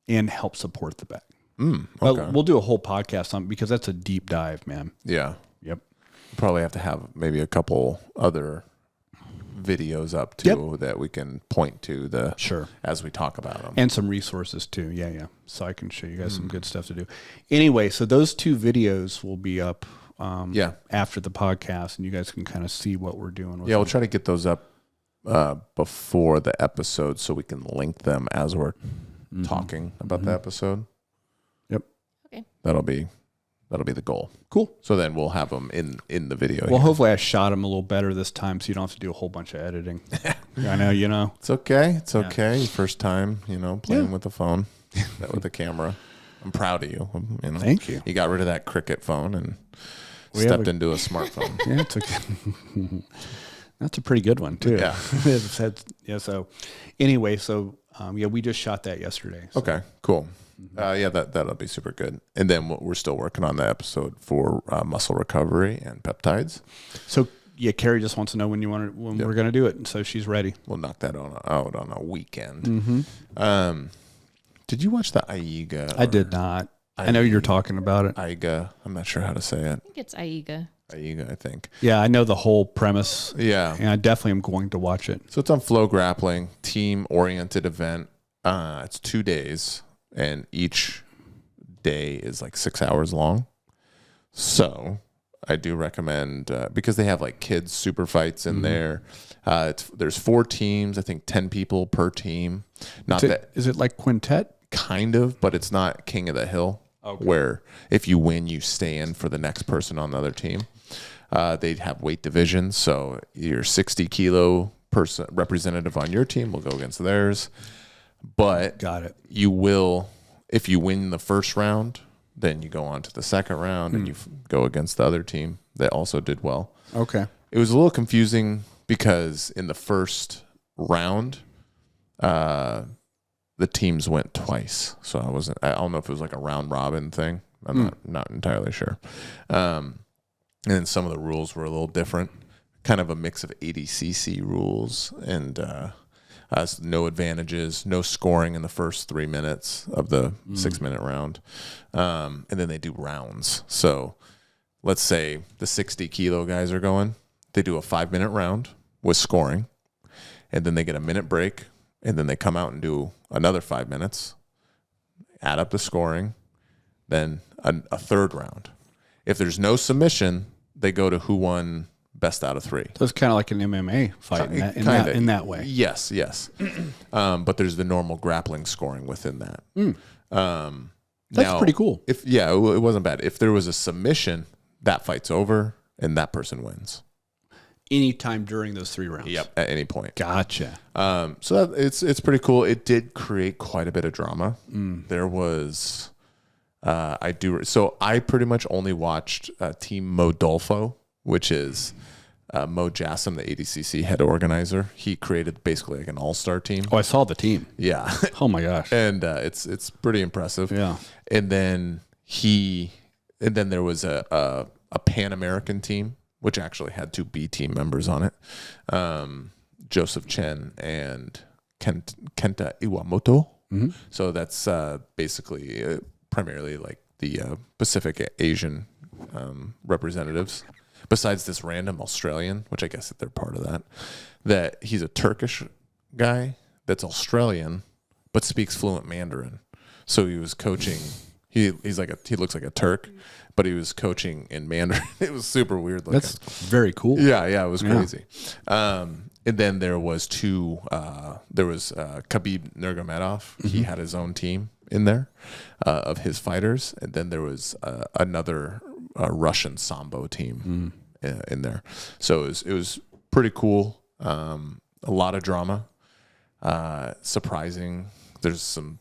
and help support the back. Okay. But we'll do a whole podcast on, because that's a deep dive, man. Yeah. Yep. Probably have to have maybe a couple other videos up too that we can point to as we talk about them, and some resources too. Yeah. So I can show you guys some good stuff to do. Anyway, so those two videos will be up after the podcast, and you guys can kind of see what we're doing with we'll try to get those up before the episode so we can link them as we're talking about the episode. Yep. Okay. That'll be the goal. Cool. So then we'll have them in the video. Well, hopefully I shot them a little better this time, so you don't have to do a whole bunch of editing. I know, It's okay. It's okay. First time, playing with the phone, with the camera. I'm proud of you. Thank you. You got rid of that Cricket phone and stepped into a smartphone. Yeah, it's okay. That's a pretty good one too. Yeah. So anyway, we just shot that yesterday. So. Okay, cool. That'll be super good. And then we're still working on the episode for muscle recovery and peptides. So Carrie just wants to know when we're going to do it, and so she's ready. We'll knock that out on a weekend. Did you watch the Aiga? I did not. I know you're talking about it. Aiga. I'm not sure how to say it. I think it's Aiga. Aiga, I think. Yeah, I know the whole premise. Yeah. And I definitely am going to watch it. So it's on Flow Grappling, team-oriented event. It's 2 days, and each day is like 6 hours long. So I do recommend, because they have like kids super fights in there. There's 4 teams, I think 10 people per team. Is it like quintet? Kind of, but it's not King of the Hill, where if you win, you stay in for the next person on the other team. They have weight divisions, so your 60 kilo person representative on your team will go against theirs. But got it. You will, if you win the first round, then you go on to the second round and you go against the other team that also did well. Okay. It was a little confusing because in the first round, the teams went twice. So I don't know if it was like a round robin thing. I'm not entirely sure. And then some of the rules were a little different, kind of a mix of ADCC rules and no advantages, no scoring in the first 3 minutes of the 6-minute round. And then they do rounds. So let's say the 60 kilo guys are going, they do a 5-minute round with scoring, and then they get a minute break, and then they come out and do another 5 minutes, add up the scoring, then a third round. If there's no submission, they go to who won best out of 3. So it's kind of like an MMA fight in that way. Yes. But there's the normal grappling scoring within that. That's pretty cool. It wasn't bad. If there was a submission, that fight's over and that person wins. Anytime during those 3 rounds. Yep, at any point. Gotcha. So it's pretty cool. It did create quite a bit of drama. There was, so I pretty much only watched Team Modolfo, which is Mo Jassim, the ADCC head organizer. He created basically like an all-star team. Oh, I saw the team. Yeah. Oh my gosh. And it's pretty impressive. Yeah. And then there was a Pan American team, which actually had 2 B team members on it, Joseph Chen and Kenta Iwamoto. Mm-hmm. So that's basically primarily like the Pacific Asian representatives. Besides this random Australian, which I guess that they're part of that he's a Turkish guy that's Australian, but speaks fluent Mandarin. So he was coaching. He looks like a Turk, but he was coaching in Mandarin. It was super weird looking. That's very cool. Yeah, it was crazy. And then there was Khabib Nurmagomedov. Mm-hmm. He had his own team in there of his fighters, and then there was another Russian Sambo team in there. So it was pretty cool. A lot of drama. Surprising. There's some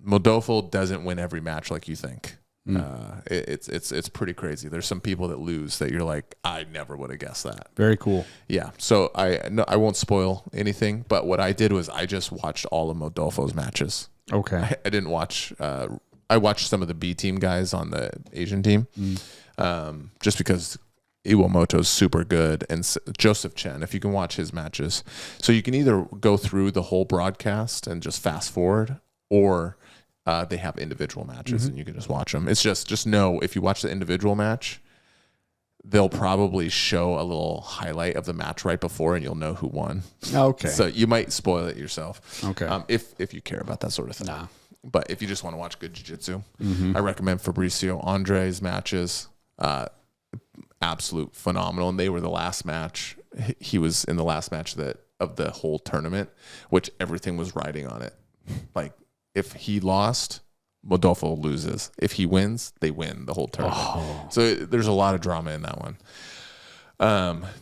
Modolfo doesn't win every match like you think. It's pretty crazy. There's some people that lose that you're like, I never would have guessed that. Very cool. Yeah. So I won't spoil anything, but what I did was I just watched all of Modolfo's matches. Okay. I didn't watch. I watched some of the B team guys on the Asian team, just because Iwamoto's super good, and Joseph Chen, if you can watch his matches. So you can either go through the whole broadcast and just fast forward, or they have individual matches and you can just watch them. It's just know if you watch the individual match, they'll probably show a little highlight of the match right before, and you'll know who won. Okay. So you might spoil it yourself. Okay. If you care about that sort of thing. Nah. But if you just want to watch good jiu-jitsu, I recommend Fabricio Andre's matches. Absolute phenomenal. And they were the last match. He was in the last match of the whole tournament, which everything was riding on it. Like, if he lost, Modolfo loses. If he wins, they win the whole tournament. Oh. So there's a lot of drama in that one.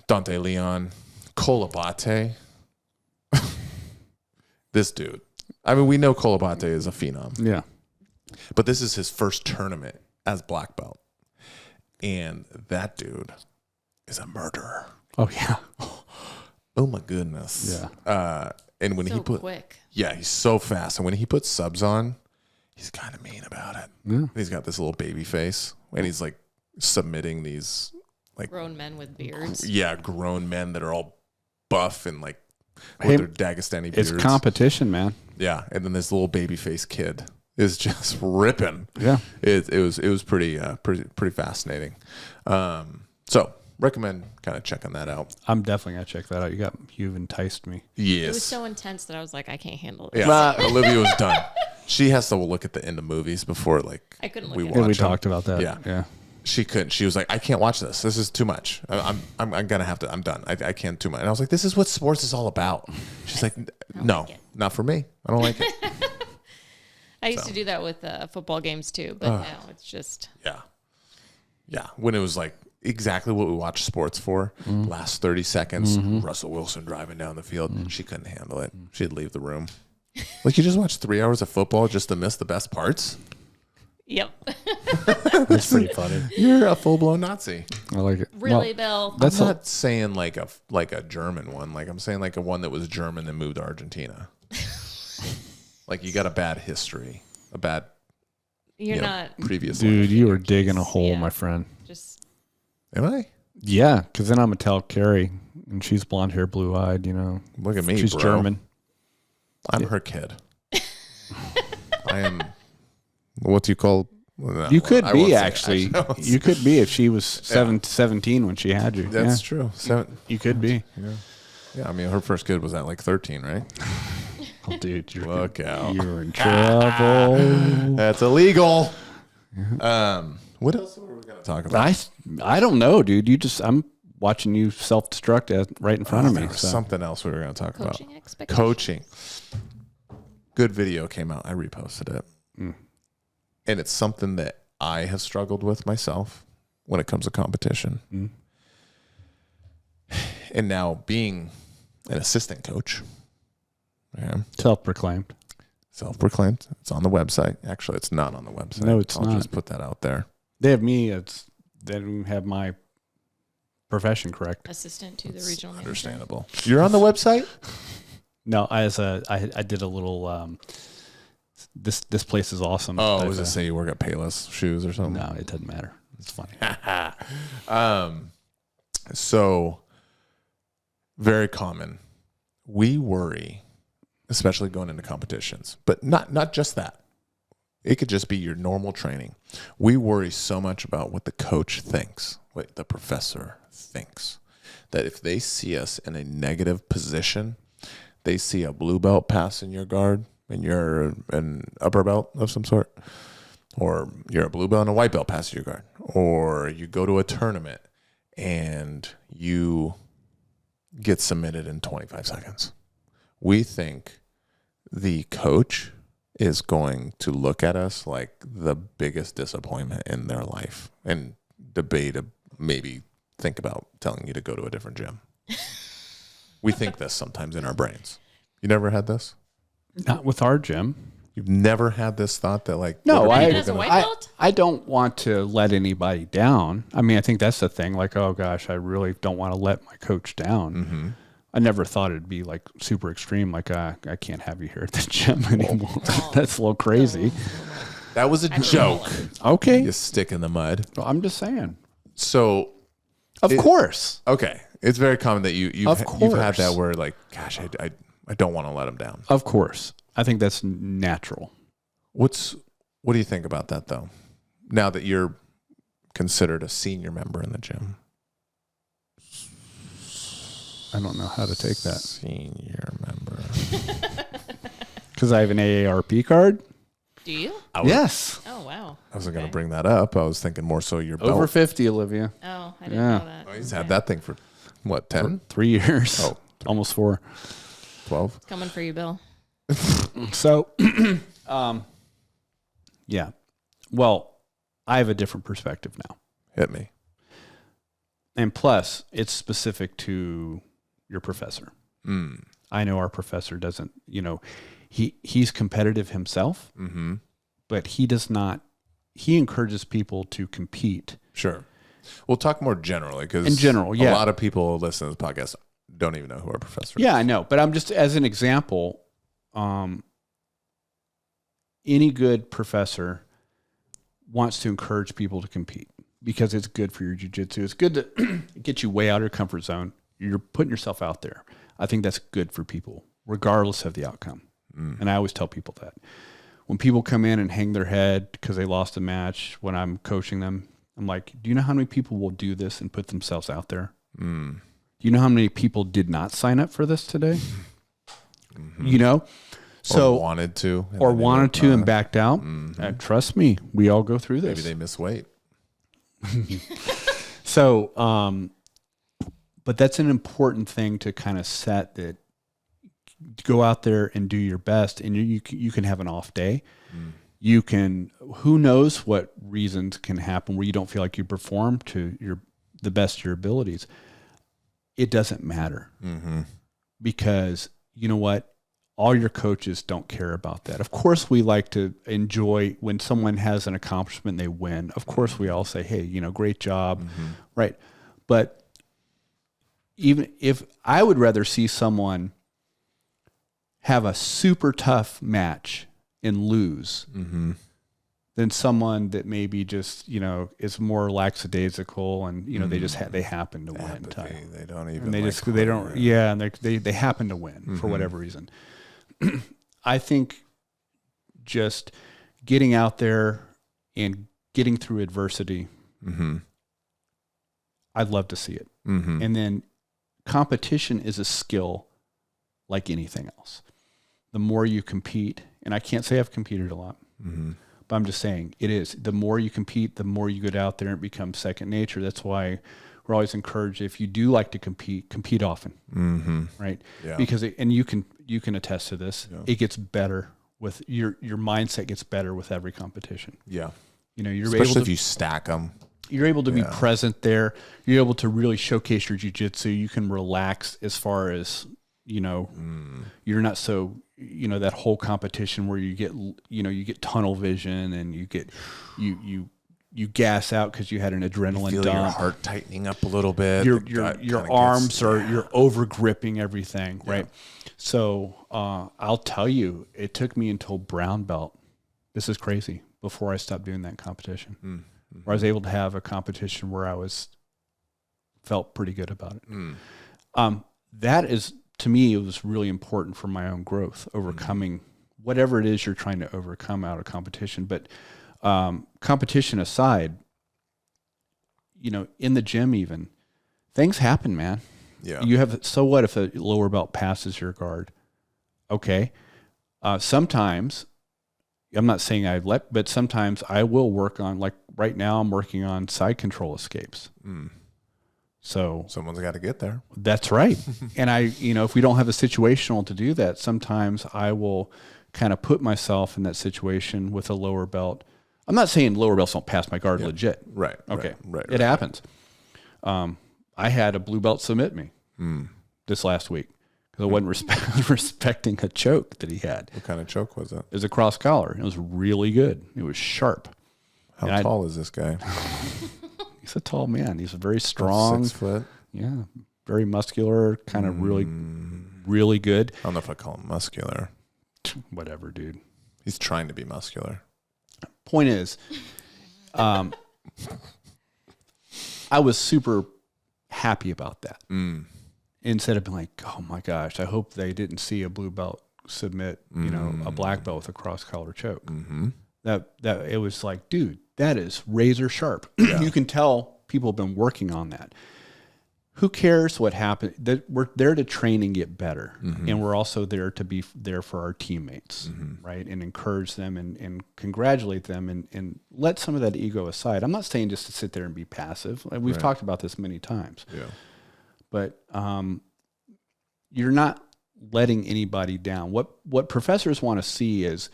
Dante Leon, Kolabate. This dude. I mean, we know Kolabate is a phenom. Yeah. But this is his first tournament as black belt. And that dude is a murderer. Oh, yeah. Oh, my goodness. Yeah. And when he put... quick. Yeah, he's so fast. And when he puts subs on, he's kind of mean about it. Yeah. He's got this little baby face. And he's like submitting these... like grown men with beards. Yeah, grown men that are all buff and like with their Dagestani beards. It's competition, man. Yeah, and then this little baby face kid is just ripping. Yeah, it was pretty fascinating. So recommend kind of checking that out. I'm definitely gonna check that out. You've enticed me. Yes, it was so intense that I was like, I can't handle it. Yeah, Olivia was done. She has to look at the end of movies before I couldn't look we at watch it. We them. talked about that. Yeah. She couldn't. She was like, I can't watch this. This is too much. I'm gonna have to. I'm done. I can't too much. And I was like, this is what sports is all about. She's like, no, not for me. I don't like it. I used to do that with football games too, but now it's just yeah. When it was like exactly what we watch sports for, last 30 seconds, Russell Wilson driving down the field, she couldn't handle it. She'd leave the room. Like you just watch 3 hours of football just to miss the best parts? Yep. That's pretty funny. You're a full-blown Nazi. I like it. Really, Bill? I'm not saying like a German one. Like I'm saying like a one that was German and moved to Argentina. Like you got a bad history, a bad You're not previous. Dude, life. you were digging a hole, my friend. Just Am I? Yeah, because then I'm gonna tell Carrie, and she's blonde hair, blue eyed. You know, Look at me. she's bro. German. I'm her kid. I am. What do you call? No, You could I be won't say- actually. I won't say- You could be if she was 17 when she had you. That's Yeah, true. you could be. Yeah, I mean, her first kid was at like 13, right? Oh, dude, Look out. you're in trouble. That's illegal. What else were we going to talk about? I don't know, dude. I'm watching you self-destruct right in front of me. There was So. something else we were going to talk about. coaching expectations. Coaching. Good video came out. I reposted it. And it's something that I have struggled with myself when it comes to competition. And now being an assistant coach, Self-proclaimed. self-proclaimed, it's on the website. Actually, it's not on the website. No, it's I'll not. just put that out there. They have me. They don't have my profession correct. Assistant to the regional manager. Understandable. You're on the website? No, I did a little. This place is awesome. Oh, was it say you work at Payless Shoes or something? No, it doesn't matter. It's funny. So very common. We worry, especially going into competitions, but not just that. It could just be your normal training. We worry so much about what the coach thinks, what the professor thinks, that if they see us in a negative position, they see a blue belt pass in your guard and you're an upper belt of some sort, or you're a blue belt and a white belt pass in your guard, or you go to a tournament and you get submitted in 25 seconds. We think the coach is going to look at us like the biggest disappointment in their life and debate, maybe think about telling you to go to a different gym. We think this sometimes in our brains. You never had this? Not with our gym. You've never had this thought that like, No, what are people as a gonna- white belt? I don't want to let anybody down. I mean, I think that's the thing. Like, oh gosh, I really don't want to let my coach down. Mm-hmm. I never thought it'd be like super extreme. Like, I can't have you here at the gym anymore. That's a little crazy. That was a joke. Okay, You stick in the mud. well, I'm just saying. So, Of course. okay, it's very common that you've had course. that word like, gosh, I don't want to let them down. Of course. I think that's natural. What do you think about that though? Now that you're considered a senior member in the gym. I don't know how to take that. Senior member. Because I have an AARP card? Do you? Yes. Oh, wow. I wasn't going to bring that up. I was thinking more so your belt. Over 50, Olivia. Oh, I didn't Yeah. know that. Oh, he's had that thing for what, 10? 3 years. Oh. Almost 4. 12? Coming for you, Bill. So, yeah. Well, I have a different perspective now. Hit me. And plus, it's specific to your professor. I know our professor doesn't, he's competitive himself, but he does not, he encourages people to compete. Sure. We'll talk more generally because In general, yeah. a lot of people listening to this podcast don't even know who our professor is. Yeah, I know. But I'm just, as an example, any good professor wants to encourage people to compete because it's good for your jiu-jitsu. It's good to get you way out of your comfort zone. You're putting yourself out there. I think that's good for people, regardless of the outcome. And I always tell people that. When people come in and hang their head because they lost a match, when I'm coaching them, I'm like, do you know how many people will do this and put themselves out there? Do you know how many people did not sign up for this today? So or wanted to. And backed out. Trust me, we all go through this. Maybe they miss weight. So, but that's an important thing to kind of set, that go out there and do your best, and you can have an off day. You can, who knows what reasons can happen where you don't feel like you perform to the best of your abilities. It doesn't matter because you know what? all your coaches don't care about that. Of course, we like to enjoy when someone has an accomplishment, they win. Of course, we all say, hey, great job. Right. But even if I would rather see someone have a super tough match and lose than someone that maybe just, is more lackadaisical and, they just they happen to win. They don't even. And they don't. Yeah, and they happen to win for whatever reason. I think just getting out there and getting through adversity, I'd love to see it. And then competition is a skill like anything else. The more you compete, and I can't say I've competed a lot, but I'm just saying it is. The more you compete, the more you get out there and it becomes second nature. That's why we're always encouraged, if you do like to compete often, right? Yeah. Because you can attest to this. Yeah. It gets better with your mindset gets better with every competition. Yeah, you're especially able to, if you stack them. You're able to be present there. You're able to really showcase your jiu-jitsu. You can relax as far as you're not so that whole competition where you get tunnel vision and you gas out because you had an adrenaline feel dump. Your heart tightening up a little bit. Your arms you're over gripping everything, right? So I'll tell you, it took me until brown belt. This is crazy. Before I stopped doing that competition, where I was able to have a competition where I felt pretty good about it. That is, to me, it was really important for my own growth, overcoming whatever it is you're trying to overcome out of competition. But competition aside, in the gym even, things happen, man. Yeah. So what if a lower belt passes your guard? Okay. Sometimes, I'm not saying but sometimes I will work on, like right now I'm working on side control escapes. So someone's got to get there. That's right. And if we don't have a situational to do that, sometimes I will kind of put myself in that situation with a lower belt. I'm not saying lower belts don't pass my guard legit. Right. Okay. Right. It happens. I had a blue belt submit me this last week because I wasn't respecting a choke that he had. What kind of choke was it? It was a cross collar. It was really good. It was sharp. How tall is this guy? He's a tall man. He's very strong. 6 foot. Yeah. Very muscular, kind of really, really good. I don't know if I call him muscular. Whatever, dude. He's trying to be muscular. Point is, I was super happy about that. Instead of being like, oh my gosh, I hope they didn't see a blue belt submit, a black belt with a cross collar choke. That it was like, dude, that is razor sharp. Yeah. You can tell people have been working on that. Who cares what happened? That we're there to train and get better, and we're also there to be there for our teammates, right? And encourage them and congratulate them and let some of that ego aside. I'm not saying just to sit there and be passive. We've talked about this many times. Yeah. But you're not letting anybody down. What professors want to see is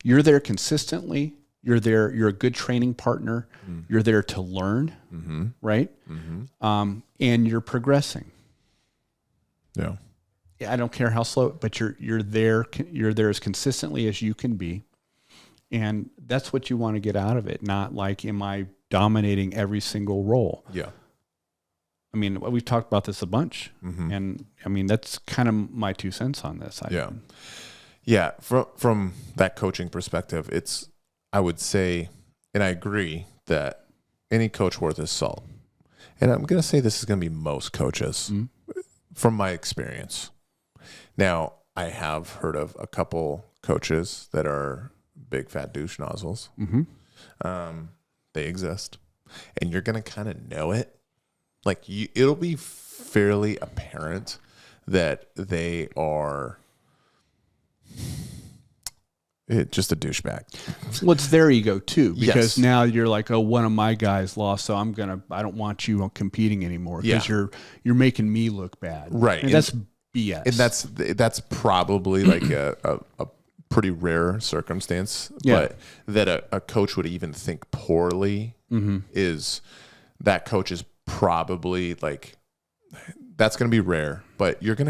you're there consistently. You're there. You're a good training partner. You're there to learn, right? And you're progressing. Yeah. I don't care how slow, but you're there. You're there as consistently as you can be, and that's what you want to get out of it. Not like, am I dominating every single role? Yeah. I mean, we've talked about this a bunch, and I mean that's kind of my 2 cents on this. Yeah. From that coaching perspective, I would say, and I agree that any coach worth his salt, and I'm going to say this is going to be most coaches from my experience. Now, I have heard of a couple coaches that are big fat douche nozzles. They exist, and you're going to kind of know it. Like it'll be fairly apparent that they are just a douchebag. Well, it's their ego too, because now you're like, oh, one of my guys lost, so I don't want you competing anymore because you're making me look bad. Right. And that's BS. And that's probably like a pretty rare circumstance. Yeah. But that a coach would even think poorly is that coach is probably like, that's going to be rare, but you're going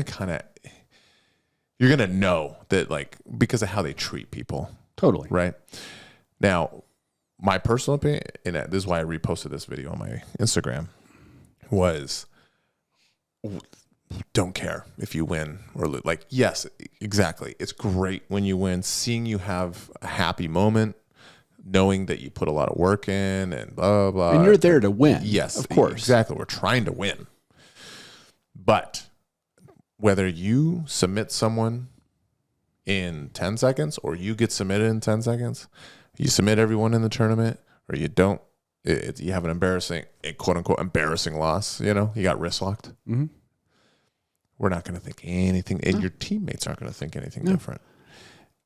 you're going to know that, like, because of how they treat people. Totally. Right. Now, my personal opinion, and this is why I reposted this video on my Instagram, was don't care if you win or lose. Like, yes, exactly. It's great when you win, seeing you have a happy moment, knowing that you put a lot of work in and blah, blah. And you're there to win. Yes, of course. Exactly. We're trying to win. But whether you submit someone in 10 seconds or you get submitted in 10 seconds, you submit everyone in the tournament or you don't, you have an embarrassing, a quote unquote embarrassing loss, you got wrist locked. Mm-hmm. We're not going to think anything, and your teammates aren't going to think anything different.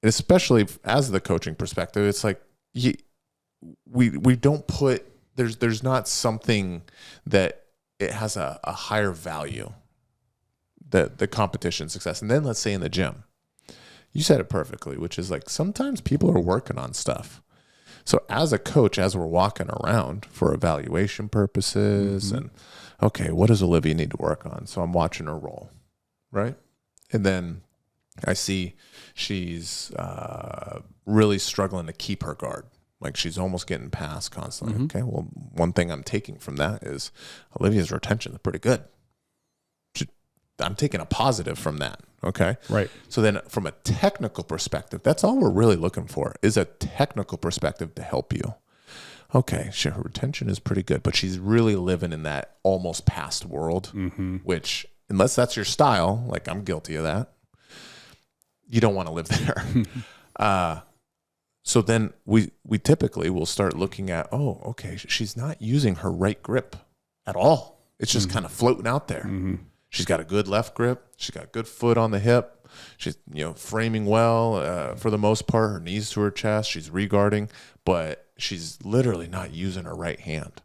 And especially as the coaching perspective, it's like we don't put, there's not something that it has a higher value, the competition success. And then let's say in the gym, you said it perfectly, which is like sometimes people are working on stuff. So as a coach, as we're walking around for evaluation purposes and, okay, what does Olivia need to work on? So I'm watching her roll, right? And then I see she's really struggling to keep her guard. Like she's almost getting past constantly. Okay, well, one thing I'm taking from that is Olivia's retention is pretty good. I'm taking a positive from that. Okay. Right. So then from a technical perspective, that's all we're really looking for is a technical perspective to help you. Okay. Sure. Her retention is pretty good, but she's really living in that almost past world, which unless that's your style, like I'm guilty of that, you don't want to live there. So then we typically will start looking at, oh, okay, she's not using her right grip at all. It's just kind of floating out there. She's got a good left grip. She's got a good foot on the hip. She's, framing well for the most part. Her knees to her chest. She's regarding, but she's literally not using her right hand.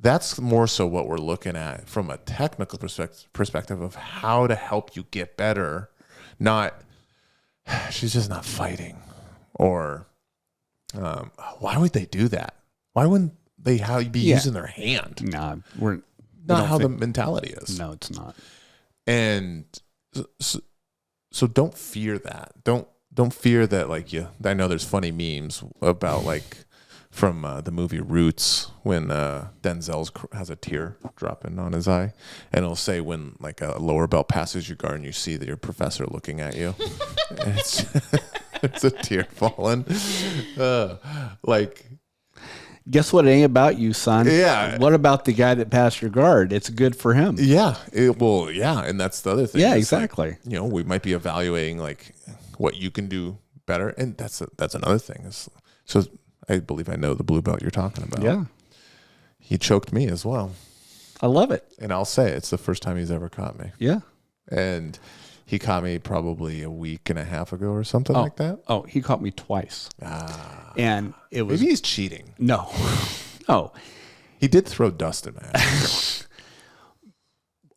That's more so what we're looking at from a technical perspective of how to help you get better. Not, she's just not fighting. Or why would they do that? Why wouldn't they be using their hand? No, we're not how the mentality is. No, it's not. And so don't fear that. Don't fear that. Like I know there's funny memes about like from the movie Roots when Denzel has a tear dropping on his eye, and it'll say when like a lower belt passes your guard and you see that your professor looking at you. And it's a tear falling. Guess what? It ain't about you, son. Yeah. What about the guy that passed your guard? It's good for him. Yeah. And that's the other thing. Yeah, exactly. Like, we might be evaluating like what you can do better, and that's another thing. So I believe I know the blue belt you're talking about. Yeah. He choked me as well. I love it. And I'll say it's the first time he's ever caught me. Yeah. And he caught me probably a week and a half ago or something like that. Oh, he caught me twice. And it was... Maybe he's cheating. No. Oh. He did throw dust in my ass.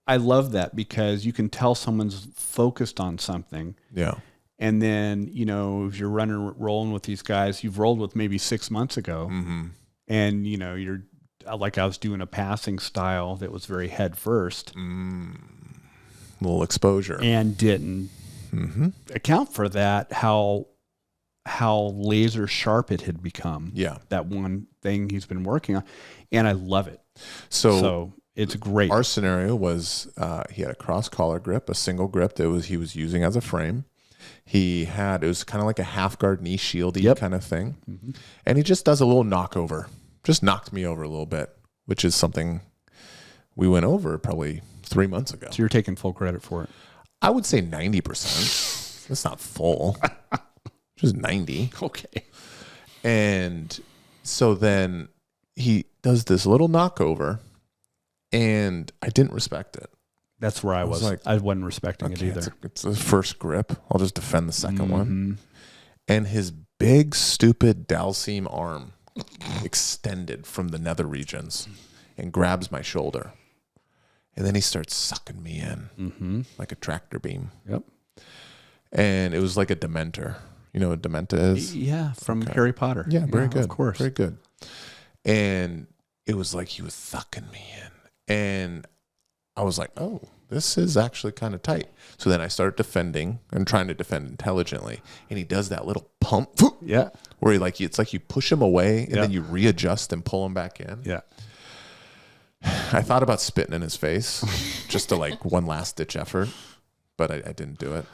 I love that because you can tell someone's focused on something. Yeah. And then, if you're rolling with these guys, you've rolled with maybe 6 months ago. And, you're like I was doing a passing style that was very head first. Little exposure. And didn't account for that, how laser sharp it had become. Yeah. That one thing he's been working on. And I love it. So it's great. Our scenario was he had a cross collar grip, a single grip that he was using as a frame. It was kind of like a half guard knee shieldy kind of thing. And he just does a little knockover, just knocked me over a little bit, which is something we went over probably 3 months ago. So you're taking full credit for it. I would say 90%. That's not full. Just 90. Okay. And so then he does this little knockover, and I didn't respect it. That's where I was. Like, I wasn't respecting it either. It's the first grip. I'll just defend the second one. And his big, stupid Dalseem arm extended from the nether regions and grabs my shoulder. And then he starts sucking me in like a tractor beam. Yep. And it was like a Dementor. You know what Dementa is? Yeah, from Harry Potter. Yeah, very good. Of course. Very good. And it was like he was sucking me in. And I was like, oh, this is actually kind of tight. So then I start defending and trying to defend intelligently. And he does that little pump. Yeah. Where it's like you push him away and then you readjust and pull him back in. Yeah. I thought about spitting in his face just to like one last ditch effort, but I didn't do it.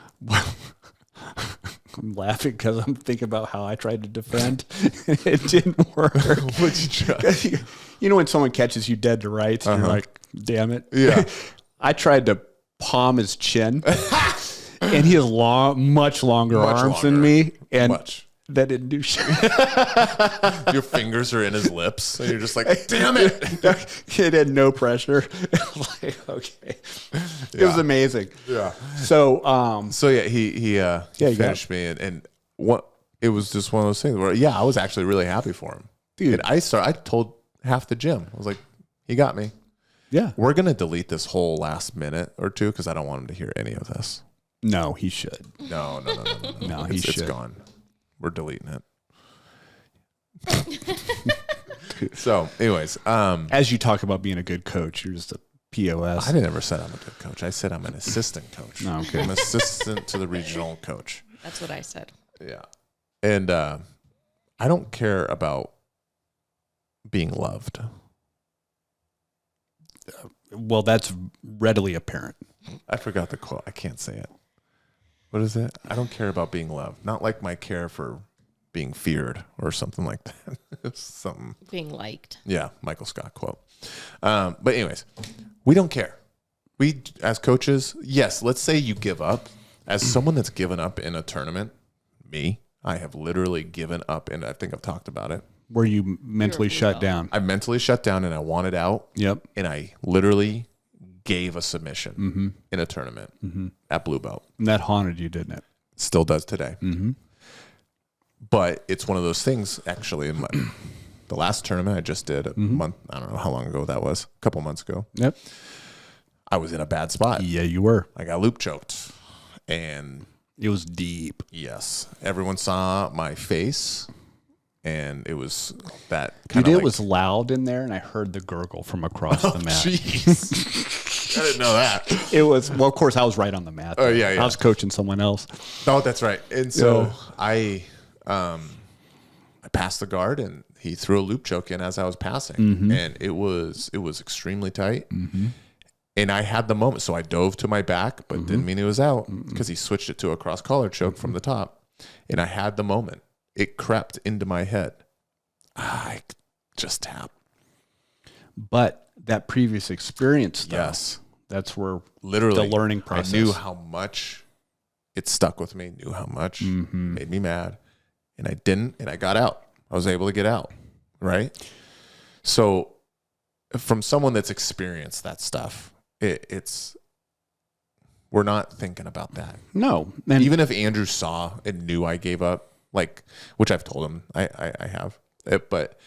I'm laughing because I'm thinking about how I tried to defend. It didn't work. What'd you try? You know when someone catches you dead to rights and you're like, damn it. Yeah. I tried to palm his chin and he has much longer arms than me. And that didn't do shit. Your fingers are in his lips and you're just like, damn it. It had no pressure. Like, okay. It was amazing. Yeah. So, he finished me and what, it was just one of those things where, I was actually really happy for him. Dude. And I told half the gym, I was like, he got me. Yeah. We're going to delete this whole last minute or two because I don't want him to hear any of this. No, he should. No. No, he should. It's gone. We're deleting it. So, anyways. As you talk about being a good coach, you're just a POS. I didn't ever say I'm a good coach. I said I'm an assistant coach. Oh, okay. I'm assistant to the regional coach. That's what I said. Yeah. And I don't care about being loved. Well, that's readily apparent. I forgot the quote. I can't say it. What is it? I don't care about being loved. Not like my care for being feared or something like that. It's something. Being liked. Yeah, Michael Scott quote. But anyways, we don't care. We, as coaches, yes, let's say you give up. As someone that's given up in a tournament, I have literally given up, and I think I've talked about it. Where you mentally shut down. I mentally shut down and I wanted out. Yep. And I literally gave a submission in a tournament at Blue Belt. And that haunted you, didn't it? Still does today. Mm-hmm. But it's one of those things, actually, in the last tournament I just did a month, I don't know how long ago that was, a couple months ago. Yep. I was in a bad spot. Yeah, you were. I got loop choked. And it was deep. Yes. Everyone saw my face. And it was that kind of like, it was loud in there, and I heard the gurgle from across the mat. Jeez. I didn't know that. It was, well, of course, I was right on the mat. Oh, yeah. I was coaching someone else. Oh, that's right. And so I passed the guard, and he threw a loop choke in as I was passing. And it was extremely tight. And I had the moment. So I dove to my back, but didn't mean it was out because he switched it to a cross collar choke from the top. And I had the moment. It crept into my head. I just tapped. But that previous experience, though, yes, that's where literally the learning process. I knew how much it stuck with me, knew how much made me mad, and I didn't, and I got out. I was able to get out, right? So from someone that's experienced that stuff, it's we're not thinking about that. No. And even if Andrew saw and knew I gave up, like, which I've told him I have, but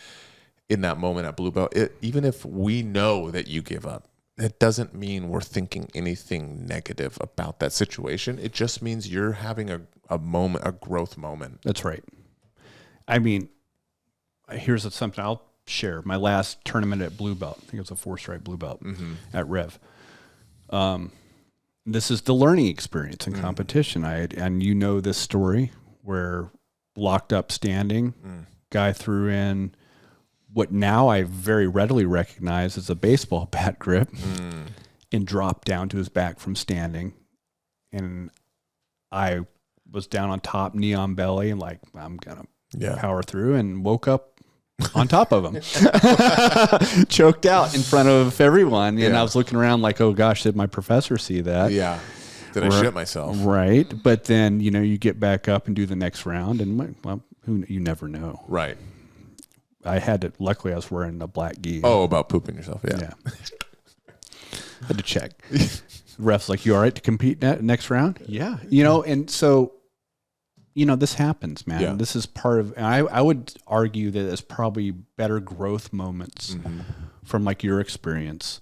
in that moment at Blue Belt, even if we know that you give up, it doesn't mean we're thinking anything negative about that situation. It just means you're having a moment, a growth moment. That's right. I mean, here's something I'll share. My last tournament at Blue Belt, I think it was a 4-stripe Blue Belt at Rev. This is the learning experience in competition. And you know this story where locked up standing, guy threw in what now I very readily recognize as a baseball bat grip and dropped down to his back from standing. And I was down on top, knee on belly, and like, I'm going to power through, and woke up on top of him. Choked out in front of everyone. And I was looking around like, oh gosh, did my professor see that? Yeah. Did I shit myself? Right. But then, you get back up and do the next round, and well, you never know. Right. I had to, luckily I was wearing a black gi. Oh, about pooping yourself. Yeah. Had to check. Ref's like, you all right to compete next round? Yeah. And so, this happens, man. Yeah. This is part of, and I would argue that it's probably better growth moments from like your experience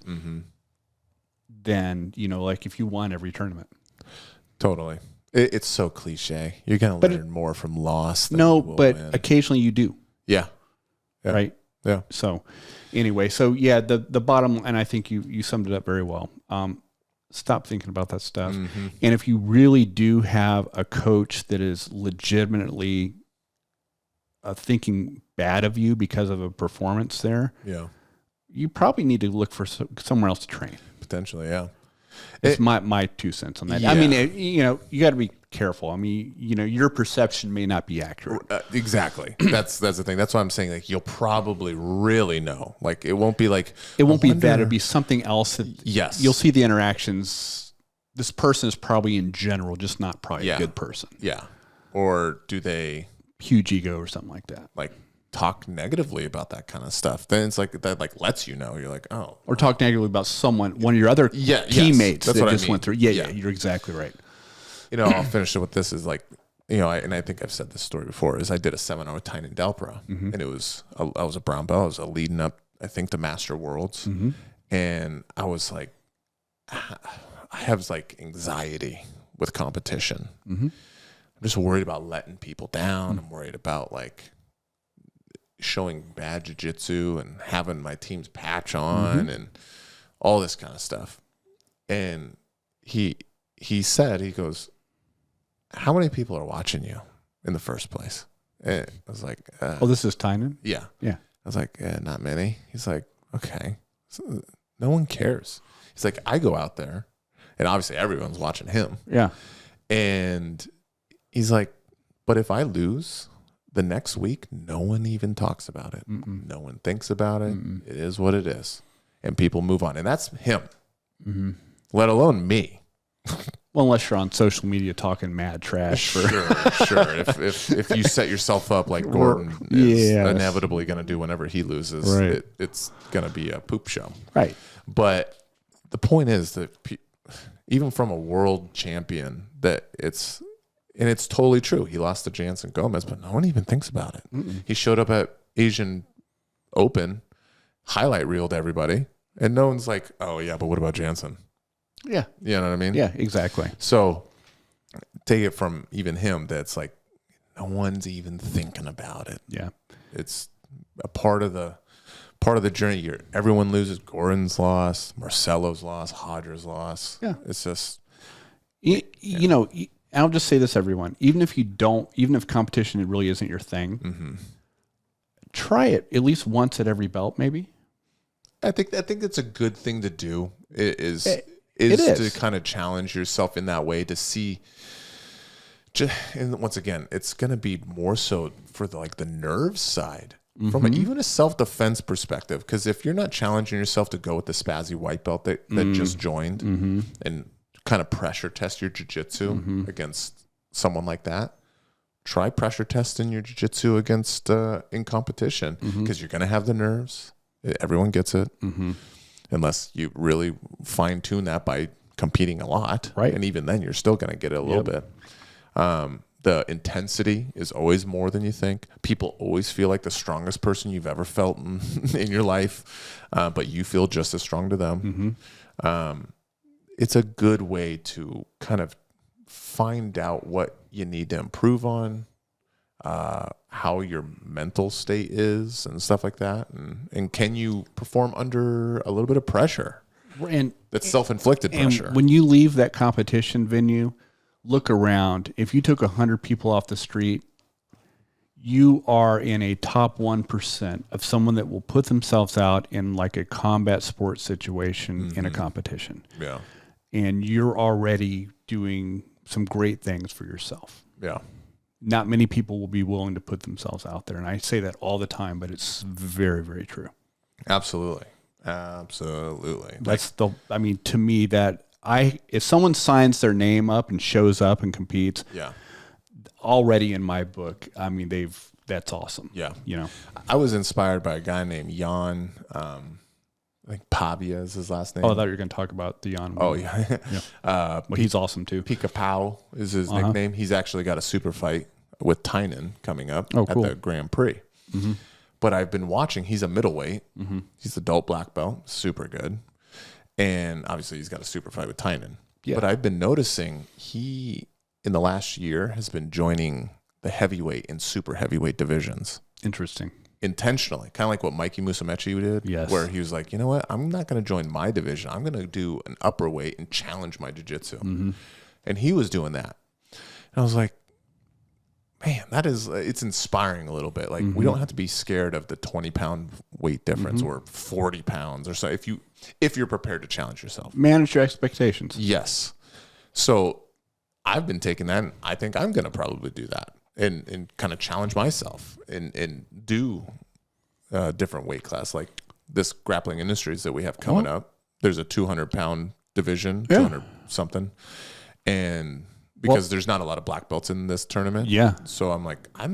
than, like if you won every tournament. Totally. It's so cliche. You're going to learn more from loss than you will win. Occasionally you do. Yeah. Right? Yeah. So anyway, the bottom, and I think you summed it up very well. stop thinking about that stuff. Mm-hmm. And if you really do have a coach that is legitimately thinking bad of you because of a performance there, you probably need to look for somewhere else to train. Potentially, yeah. It's my 2 cents on that. Yeah. I mean, you got to be careful. I mean, your perception may not be accurate. Exactly. That's the thing. That's why I'm saying, like, you'll probably really know. Like, it won't be like... It won't be that. It'll be something else. Yes. You'll see the interactions. This person is probably, in general, just not probably a good person. Yeah. Or do they... Huge ego or something like that. Like, talk negatively about that kind of stuff. Then it's like, that like lets you know. You're like, oh. Or talk negatively about one of your other teammates that just went through. Yeah, you're exactly right. I'll finish it with this is like, and I think I've said this story before, is I did a seminar with Tynan Delpra, and I was a brown belt. I was leading up, I think, to Master Worlds. And I was like, I have like anxiety with competition. I'm just worried about letting people down. I'm worried about like showing bad jiu-jitsu and having my team's patch on and all this kind of stuff. And he said, he goes, how many people are watching you in the first place? And I was like, this is Tynan? Yeah. Yeah. I was like, not many. He's like, okay. So, no one cares. He's like, I go out there and obviously everyone's watching him. Yeah. And he's like, but if I lose the next week, no one even talks about it. No one thinks about it. It is what it is. And people move on. And that's him, let alone me. Well, unless you're on social media talking mad trash. Sure. If you set yourself up like Gordon is inevitably going to do whenever he loses, it's going to be a poop show. Right. But the point is that even from a world champion, that it's totally true. He lost to Jansen Gomez, but no one even thinks about it. He showed up at Asian Open, highlight reeled everybody, and no one's like, oh, yeah, but what about Jansen? Yeah. You know what I mean? Yeah, exactly. So take it from even him that's like, no one's even thinking about it. Yeah. It's a part of the journey. Everyone loses. Gordon's lost, Marcelo's lost, Hodger's lost. Yeah. It's just... I'll just say this, everyone. Even if competition really isn't your thing, try it at least once at every belt, maybe. I think it's a good thing to do. It is to kind of challenge yourself in that way to see. And once again, it's going to be more so for the nerve side from even a self-defense perspective. Because if you're not challenging yourself to go with the spazzy white belt that just joined and kind of pressure test your jiu-jitsu against someone like that, try pressure testing your jiu-jitsu against in competition, because you're going to have the nerves. Everyone gets it, unless you really fine-tune that by competing a lot, right? And even then, you're still going to get it a little bit. The intensity is always more than you think. People always feel like the strongest person you've ever felt in your life, but you feel just as strong to them. It's a good way to kind of find out what you need to improve on, how your mental state is and stuff like that. And can you perform under a little bit of pressure? And that's self-inflicted pressure. And when you leave that competition venue, look around. If you took 100 people off the street, you are in a top 1% of someone that will put themselves out in like a combat sports situation in a competition. Yeah. And you're already doing some great things for yourself. Yeah. Not many people will be willing to put themselves out there. And I say that all the time, but it's very, very true. Absolutely. To me, if someone signs their name up and shows up and competes, already in my book, that's awesome. Yeah. I was inspired by a guy named Jan, I think Pavia is his last name. Oh, I thought you were going to talk about the Jan. Oh, yeah. He's awesome too. Pika Pau is his nickname. He's actually got a super fight with Tynan coming up at the Grand Prix. But I've been watching. He's a middleweight. He's adult black belt. Super good. And obviously he's got a super fight with Tynan. Yeah. But I've been noticing he, in the last year, has been joining the heavyweight and super heavyweight divisions. Interesting. intentionally, kind of like what Mikey Musumeci did, Yes. where he was like, you know what, I'm not going to join my division. I'm going to do an upper weight and challenge my jiu-jitsu. Mm-hmm. And he was doing that. And I was like, man, it's inspiring a little bit. Like, we don't have to be scared of the 20-pound weight difference or 40 pounds or so if you're prepared to challenge yourself. Manage your expectations. Yes. So I've been taking that, and I think I'm going to probably do that and kind of challenge myself and do a different weight class. Like this Grappling Industries that we have coming up, there's a 200-pound division, 200 something. And because there's not a lot of black belts in this tournament. Yeah. So I'm like, I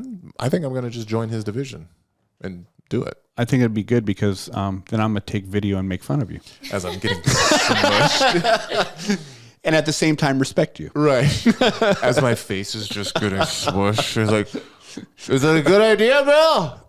think I'm going to just join his division and do it. I think it'd be good because then I'm going to take video and make fun of you. As I'm getting smushed. And at the same time, respect you. Right. As my face is just getting smushed. It's like, is that a good idea, Bill?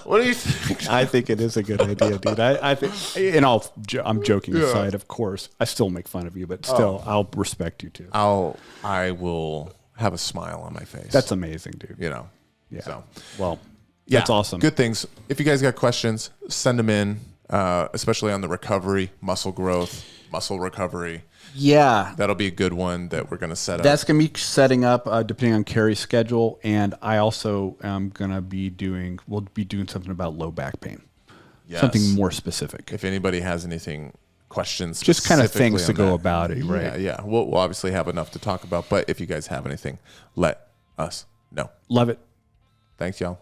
What do you think? I think it is a good idea, dude. I think, and I'm joking aside, of course. I still make fun of you, but still, I'll respect you too. I will have a smile on my face. That's amazing, dude. You know. Yeah. So, well, that's awesome. Good things. If you guys got questions, send them in, especially on the recovery, muscle growth, muscle recovery. Yeah. That'll be a good one that we're going to set up. That's going to be setting up depending on Carrie's schedule. And I also am going to we'll be doing something about low back pain. Yes. Something more specific. If anybody has questions, just kind of things to go about it, right? Yeah. We'll obviously have enough to talk about, but if you guys have anything, let us know. Love it. Thanks, y'all.